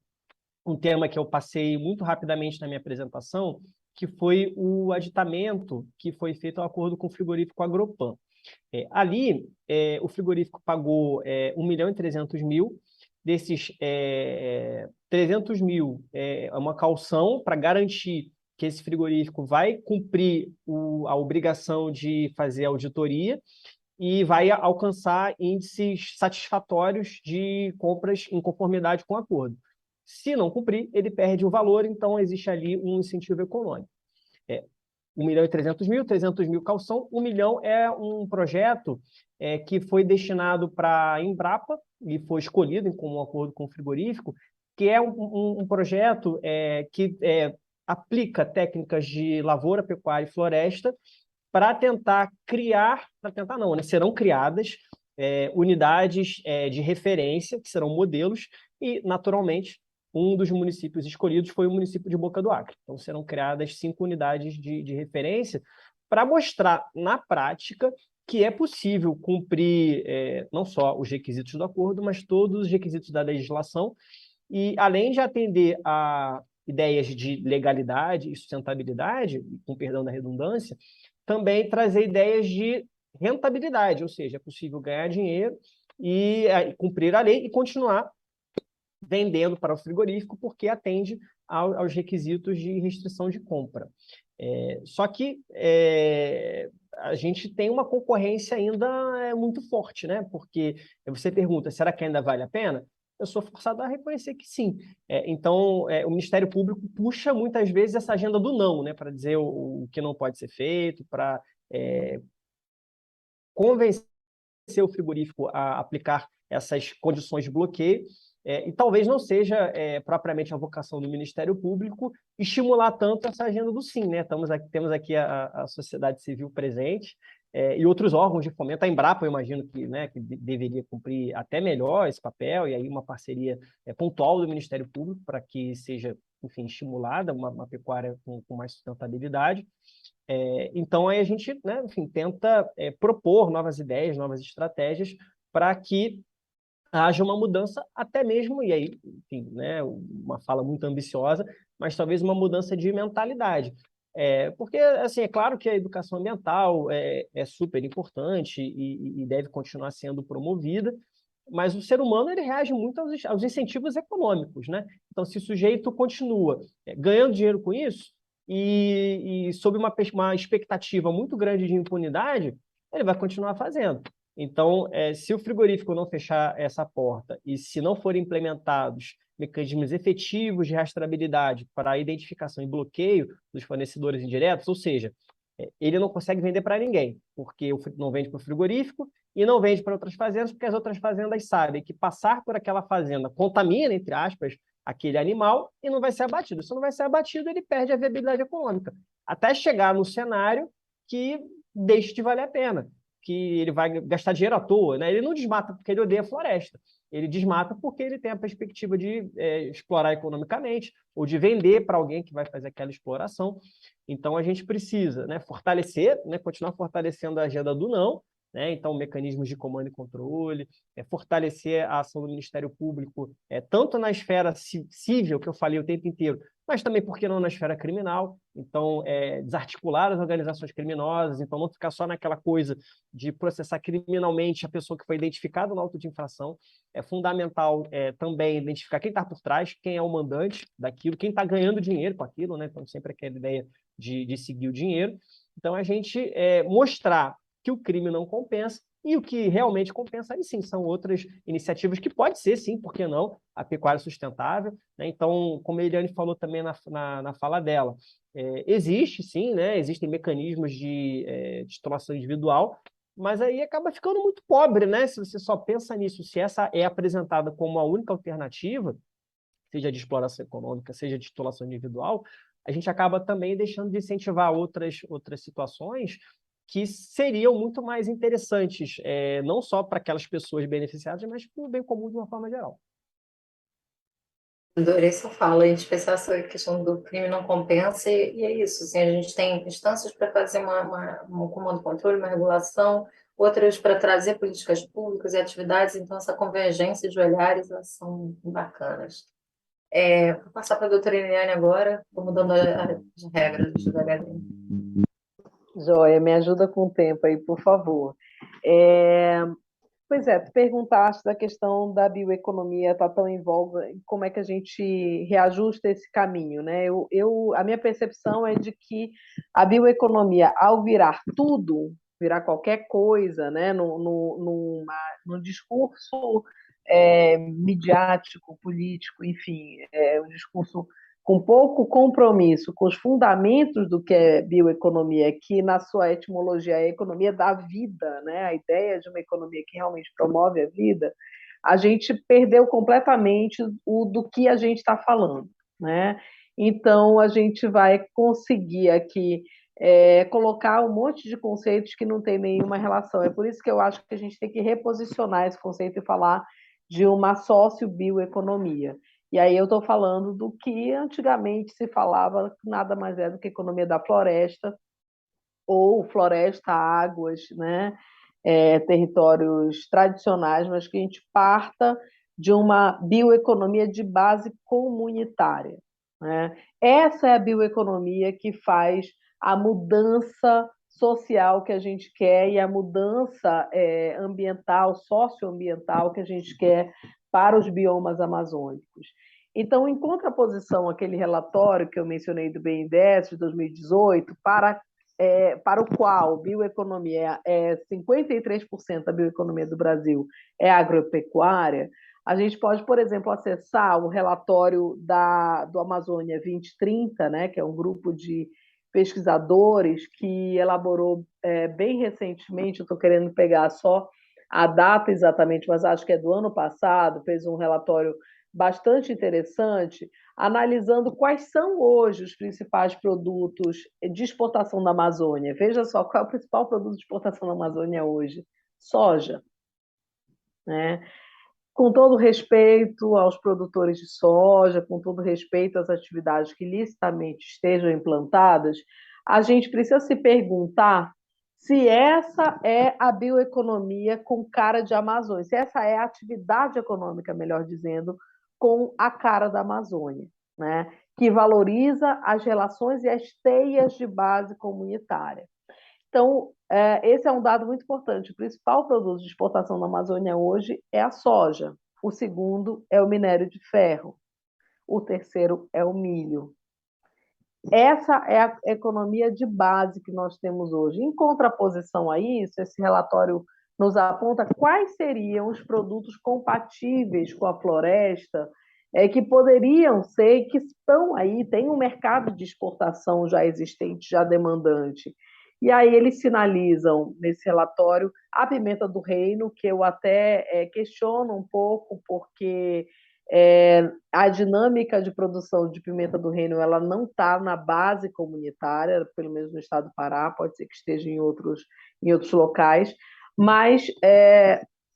um tema que eu passei muito rapidamente na minha apresentação, que foi o aditamento que foi feito ao acordo com o frigorífico Agropan. Ali, o frigorífico pagou 1.300.000. Desses 300 mil é uma caução para garantir que esse frigorífico vai cumprir a obrigação de fazer auditoria e vai alcançar índices satisfatórios de compras em conformidade com o acordo. Se não cumprir, ele perde o valor, então existe ali um incentivo econômico. 1.300.000, 300 mil calção, 1 milhão é um projeto que foi destinado para a Embrapa e foi escolhido em comum acordo com o frigorífico, que é um projeto que aplica técnicas de lavoura, pecuária e floresta para tentar criar, serão criadas unidades de referência, que serão modelos, e, naturalmente, um dos municípios escolhidos foi o município de Boca do Acre. Então, serão criadas 5 unidades de referência para mostrar, na prática, que é possível cumprir não só os requisitos do acordo, mas todos os requisitos da legislação, e, além de atender a ideias de legalidade e sustentabilidade, com perdão da redundância, também trazer ideias de rentabilidade, ou seja, é possível ganhar dinheiro e cumprir a lei e continuar vendendo para o frigorífico, porque atende aos requisitos de restrição de compra. Só que a gente tem uma concorrência ainda muito forte, né? Porque você pergunta, será que ainda vale a pena? Eu sou forçado a reconhecer que sim. Então, o Ministério Público puxa muitas vezes essa agenda do não, né? Para dizer o que não pode ser feito, para convencer o frigorífico a aplicar essas condições de bloqueio, e talvez não seja propriamente a vocação do Ministério Público estimular tanto essa agenda do sim, né? Temos aqui a sociedade civil presente, e outros órgãos de fomento. A Embrapa, eu imagino que, né, que deveria cumprir até melhor esse papel, e aí uma parceria pontual do Ministério Público para que seja, enfim, estimulada uma pecuária com mais sustentabilidade. Então, aí a gente, né, enfim, tenta propor novas ideias, novas estratégias para que haja uma mudança até mesmo, e aí, enfim, né, uma fala muito ambiciosa, mas talvez uma mudança de mentalidade. Porque, assim, é claro que a educação ambiental é super importante e deve continuar sendo promovida, mas o ser humano ele reage muito aos incentivos econômicos, né? Então, se o sujeito continua ganhando dinheiro com isso e sob uma expectativa muito grande de impunidade, ele vai continuar fazendo. Então, se o frigorífico não fechar essa porta e se não forem implementados mecanismos efetivos de rastreabilidade para a identificação e bloqueio dos fornecedores indiretos, ou seja, ele não consegue vender para ninguém, porque não vende para o frigorífico e não vende para outras fazendas, porque as outras fazendas sabem que passar por aquela fazenda contamina, entre aspas, aquele animal e não vai ser abatido. Se não vai ser abatido, ele perde a viabilidade econômica, até chegar no cenário que deixe de valer a pena, que ele vai gastar dinheiro à toa, né? Ele não desmata porque ele odeia a floresta, ele desmata porque ele tem a perspectiva de explorar economicamente ou de vender para alguém que vai fazer aquela exploração. Então, a gente precisa, né, fortalecer, né, continuar fortalecendo a agenda do não, né? Então, mecanismos de comando e controle, fortalecer a ação do Ministério Público, tanto na esfera civil, que eu falei o tempo inteiro, mas também, por que não, na esfera criminal? Então, desarticular as organizações criminosas, então não ficar só naquela coisa de processar criminalmente a pessoa que foi identificada no auto de infração. É fundamental também identificar quem está por trás, quem é o mandante daquilo, quem está ganhando dinheiro com aquilo, né? Então, sempre aquela ideia de seguir o dinheiro. Então, a gente mostrar que o crime não compensa, e o que realmente compensa, aí sim, são outras iniciativas que pode ser, sim, por que não, a pecuária sustentável, né? Então, como a Eliane falou também na fala dela, existe, sim, né? Existem mecanismos de titulação individual, mas aí acaba ficando muito pobre, né? Se você só pensa nisso, se essa é apresentada como a única alternativa, seja de exploração econômica, seja de titulação individual, a gente acaba também deixando de incentivar outras situações que seriam muito mais interessantes, não só para aquelas pessoas beneficiadas, mas para o bem comum de uma forma geral. Adorei sua fala, em especial essa questão do crime não compensa, e é isso, assim, a gente tem instâncias para fazer um comando controle, uma regulação, outras para trazer políticas públicas e atividades, então essa convergência de olhares, elas são bacanas. Vou passar para a doutora Eliane agora, estou mudando as regras devagarinho. Joia, me ajuda com o tempo aí, por favor. Pois é, tu perguntaste da questão da bioeconomia, está tão em voga, como é que a gente reajusta esse caminho, né? A minha percepção é de que a bioeconomia, ao virar tudo, virar qualquer coisa, né, num discurso midiático, político, enfim, um discurso com pouco compromisso com os fundamentos do que é bioeconomia, que na sua etimologia é a economia da vida, né? A ideia de uma economia que realmente promove a vida, a gente perdeu completamente do que a gente está falando, né? Então, a gente vai conseguir aqui colocar um monte de conceitos que não tem nenhuma relação. É por isso que eu acho que a gente tem que reposicionar esse conceito e falar de uma sociobioeconomia. E aí eu estou falando do que antigamente se falava, nada mais é do que economia da floresta, ou floresta, águas, né? Territórios tradicionais, mas que a gente parta de uma bioeconomia de base comunitária, né? Essa é a bioeconomia que faz a mudança social que a gente quer e a mudança ambiental, socioambiental que a gente quer para os biomas amazônicos. Então, em contraposição àquele relatório que eu mencionei do BNDES de 2018, para o qual bioeconomia 53% da bioeconomia do Brasil é agropecuária, a gente pode, por exemplo, acessar o relatório do Amazônia 2030, né, que é um grupo de pesquisadores que elaborou bem recentemente, eu estou querendo pegar só a data exatamente, mas acho que é do ano passado, fez um relatório bastante interessante, analisando quais são hoje os principais produtos de exportação da Amazônia. Veja só, qual é o principal produto de exportação da Amazônia hoje? Soja, né? Com todo respeito aos produtores de soja, com todo respeito às atividades que licitamente estejam implantadas, a gente precisa se perguntar se essa é a bioeconomia com cara de Amazônia, se essa é a atividade econômica, melhor dizendo, com a cara da Amazônia, né? Que valoriza as relações e as teias de base comunitária. Então, esse é um dado muito importante. O principal produto de exportação da Amazônia hoje é a soja. O segundo é o minério de ferro. O terceiro é o milho. Essa é a economia de base que nós temos hoje. Em contraposição a isso, esse relatório nos aponta quais seriam os produtos compatíveis com a floresta, que poderiam ser, que estão aí, tem um mercado de exportação já existente, já demandante. E aí eles sinalizam nesse relatório a pimenta do reino, que eu até questiono um pouco, porque a dinâmica de produção de pimenta do reino ela não está na base comunitária, pelo menos no estado do Pará, pode ser que esteja em outros locais, mas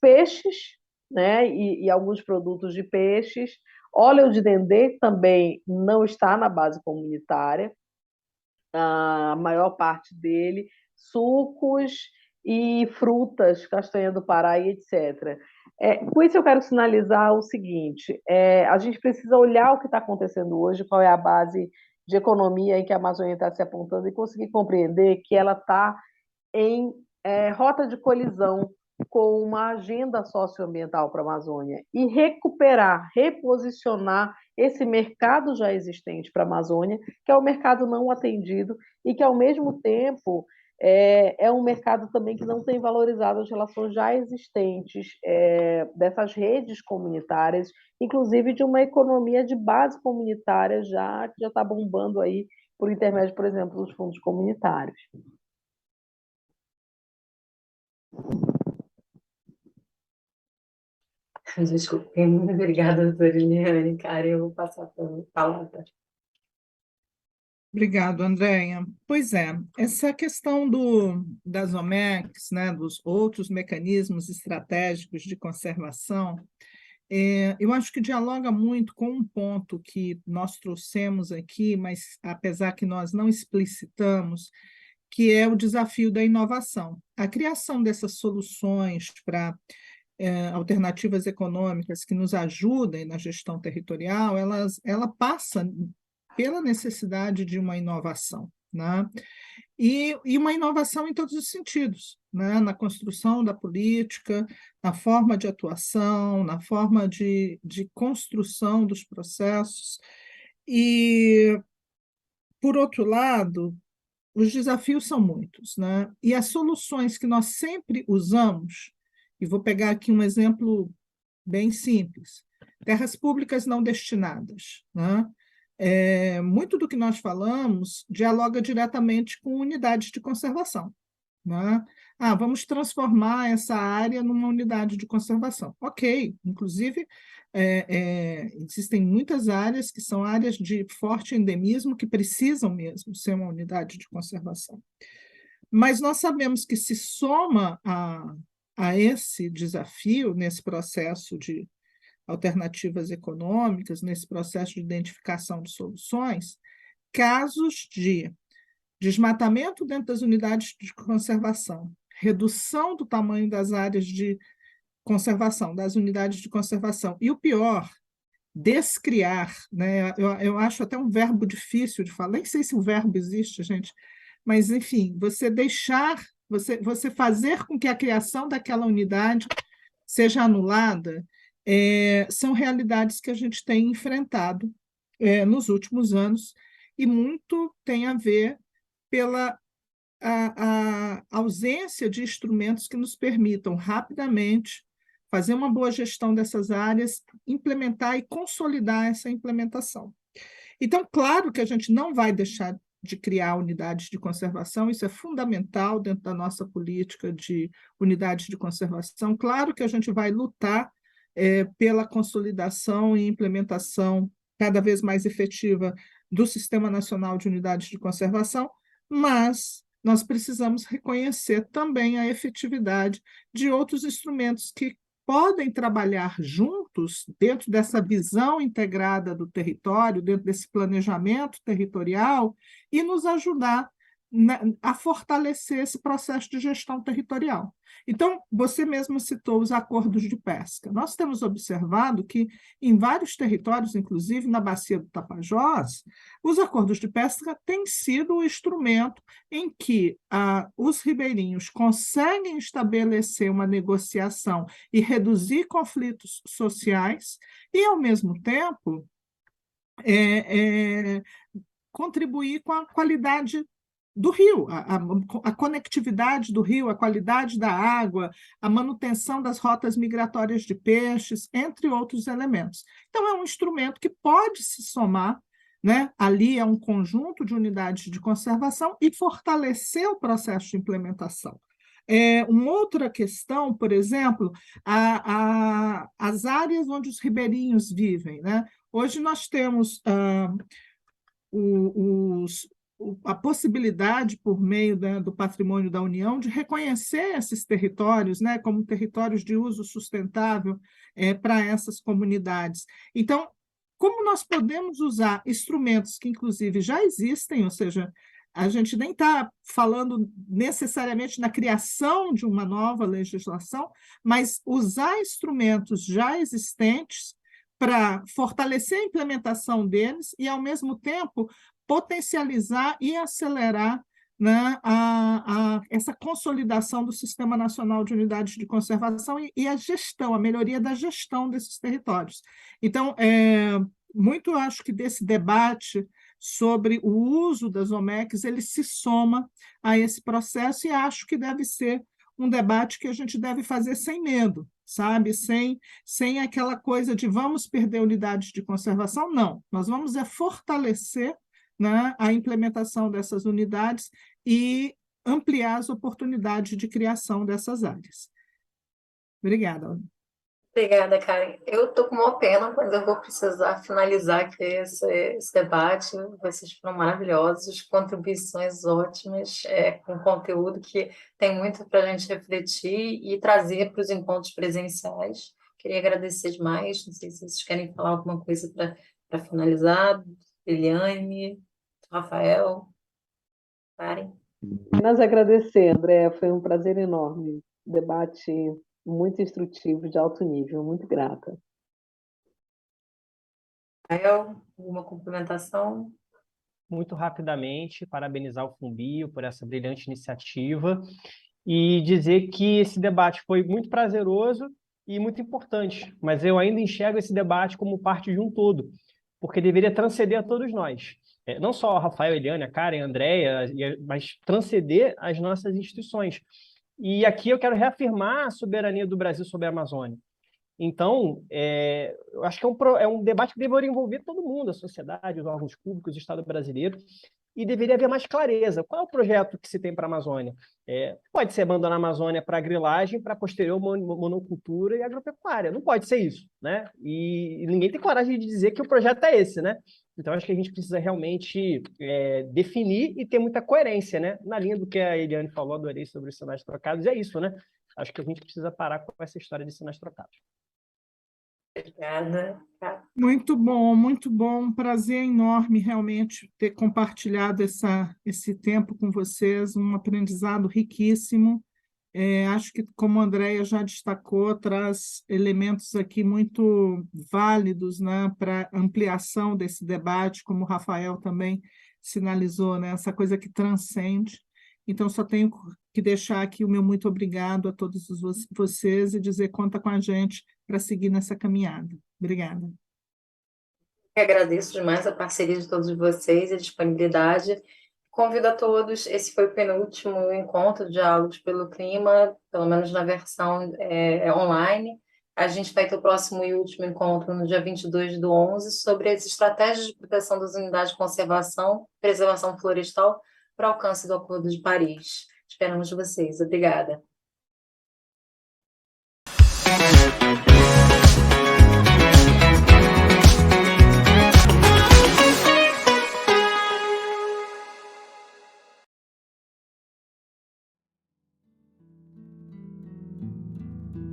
peixes, né, e alguns produtos de peixes, óleo de dendê também não está na base comunitária, a maior parte dele, sucos e frutas, castanha do Pará e etc. Com isso eu quero sinalizar o seguinte, a gente precisa olhar o que está acontecendo hoje, qual é a base de economia em que a Amazônia está se apontando e conseguir compreender que ela está em rota de colisão com uma agenda socioambiental para a Amazônia e recuperar, reposicionar esse mercado já existente para a Amazônia, que é o mercado não atendido e que, ao mesmo tempo, é um mercado também que não tem valorizado as relações já existentes dessas redes comunitárias, inclusive de uma economia de base comunitária que já está bombando aí por intermédio, por exemplo, dos fundos comunitários. Desculpe, obrigada, doutora Eliane. Cara, eu vou passar a palavra. Obrigado, Andréia. Pois é, essa questão das OMECs, né, dos outros mecanismos estratégicos de conservação, eu acho que dialoga muito com um ponto que nós trouxemos aqui, mas apesar que nós não explicitamos, que é o desafio da inovação. A criação dessas soluções para alternativas econômicas que nos ajudem na gestão territorial, ela passa pela necessidade de uma inovação, né? E uma inovação em todos os sentidos, né? Na construção da política, na forma de atuação, na forma de construção dos processos. E, por outro lado, os desafios são muitos, né? E as soluções que nós sempre usamos, e vou pegar aqui um exemplo bem simples, terras públicas não destinadas, né? Muito do que nós falamos dialoga diretamente com unidades de conservação, né? Vamos transformar essa área numa unidade de conservação. Ok, inclusive existem muitas áreas que são áreas de forte endemismo que precisam mesmo ser uma unidade de conservação. Mas nós sabemos que se soma a esse desafio, nesse processo de alternativas econômicas, nesse processo de identificação de soluções, casos de desmatamento dentro das unidades de conservação, redução do tamanho das áreas de conservação, das unidades de conservação, e o pior, descriar, né? Eu acho até um verbo difícil de falar, nem sei se o verbo existe, gente, mas, enfim, você fazer com que a criação daquela unidade seja anulada são realidades que a gente tem enfrentado nos últimos anos, e muito tem a ver pela a ausência de instrumentos que nos permitam rapidamente fazer uma boa gestão dessas áreas, implementar e consolidar essa implementação. Então, claro que a gente não vai deixar de criar unidades de conservação, isso é fundamental dentro da nossa política de unidades de conservação. Claro que a gente vai lutar pela consolidação e implementação cada vez mais efetiva do Sistema Nacional de Unidades de Conservação, mas nós precisamos reconhecer também a efetividade de outros instrumentos que podem trabalhar juntos dentro dessa visão integrada do território, dentro desse planejamento territorial, e nos ajudar a fortalecer esse processo de gestão territorial. Então, você mesmo citou os acordos de pesca. Nós temos observado que, em vários territórios, inclusive na bacia do Tapajós, os acordos de pesca têm sido o instrumento em que os ribeirinhos conseguem estabelecer uma negociação e reduzir conflitos sociais e, ao mesmo tempo, contribuir com a qualidade do rio, a conectividade do rio, a qualidade da água, a manutenção das rotas migratórias de peixes, entre outros elementos. Então, é um instrumento que pode se somar, né? Ali é um conjunto de unidades de conservação e fortalecer o processo de implementação. Uma outra questão, por exemplo, as áreas onde os ribeirinhos vivem, né? Hoje nós temos a possibilidade, por meio do patrimônio da União, de reconhecer esses territórios, né, como territórios de uso sustentável para essas comunidades. Então, como nós podemos usar instrumentos que, inclusive, já existem, ou seja, a gente nem está falando necessariamente na criação de uma nova legislação, mas usar instrumentos já existentes para fortalecer a implementação deles e, ao mesmo tempo, potencializar e acelerar, né, essa consolidação do Sistema Nacional de Unidades de Conservação e a gestão, a melhoria da gestão desses territórios. Então, muito acho que desse debate sobre o uso das OMECs, ele se soma a esse processo, e acho que deve ser um debate que a gente deve fazer sem medo, sabe? Sem aquela coisa de vamos perder unidades de conservação, não. Nós vamos fortalecer, né, a implementação dessas unidades e ampliar as oportunidades de criação dessas áreas. Obrigada. Obrigada, Karen. Eu estou com uma pena, mas eu vou precisar finalizar aqui esse debate. Vocês foram maravilhosos, contribuições ótimas, com conteúdo que tem muito para a gente refletir e trazer para os encontros presenciais. Queria agradecer demais. Não sei se vocês querem falar alguma coisa para finalizar. Eliane, Rafael, Karen. Apenas agradecer, André, foi um prazer enorme. Debate muito instrutivo, de alto nível, muito grata. Rafael, alguma complementação? Muito rapidamente, parabenizar o Fumbio por essa brilhante iniciativa e dizer que esse debate foi muito prazeroso e muito importante, mas eu ainda enxergo esse debate como parte de um todo, porque deveria transcender a todos nós. Não só a Rafael, a Eliane, a Karen, a Andréia, mas transcender as nossas instituições. E aqui eu quero reafirmar a soberania do Brasil sobre a Amazônia. Então, eu acho que é um debate que deveria envolver todo mundo, a sociedade, os órgãos públicos, o Estado brasileiro, e deveria haver mais clareza. Qual é o projeto que se tem para a Amazônia? Pode ser abandonar a Amazônia para grilagem, para posterior monocultura e agropecuária. Não pode ser isso, né? E ninguém tem coragem de dizer que o projeto é esse, né? Então, acho que a gente precisa realmente definir e ter muita coerência, né? Na linha do que a Eliane falou, adorei sobre os sinais trocados, é isso, né? Acho que a gente precisa parar com essa história de sinais trocados. Obrigada. Muito bom. Um prazer enorme realmente ter compartilhado esse tempo com vocês, um aprendizado riquíssimo. Acho que, como a Andréia já destacou, traz elementos aqui muito válidos, né, para ampliação desse debate, como o Rafael também sinalizou, né, essa coisa que transcende. Então, só tenho que deixar aqui o meu muito obrigado a todos vocês e dizer conta com a gente para seguir nessa caminhada. Obrigada. Eu agradeço demais a parceria de todos vocês e a disponibilidade. Convido a todos, esse foi o penúltimo encontro de Diálogos pelo Clima, pelo menos na versão online. A gente vai ter o próximo e último encontro no dia 22/11 sobre as estratégias de proteção das unidades de conservação, preservação florestal para alcance do Acordo de Paris. Esperamos vocês. Obrigada.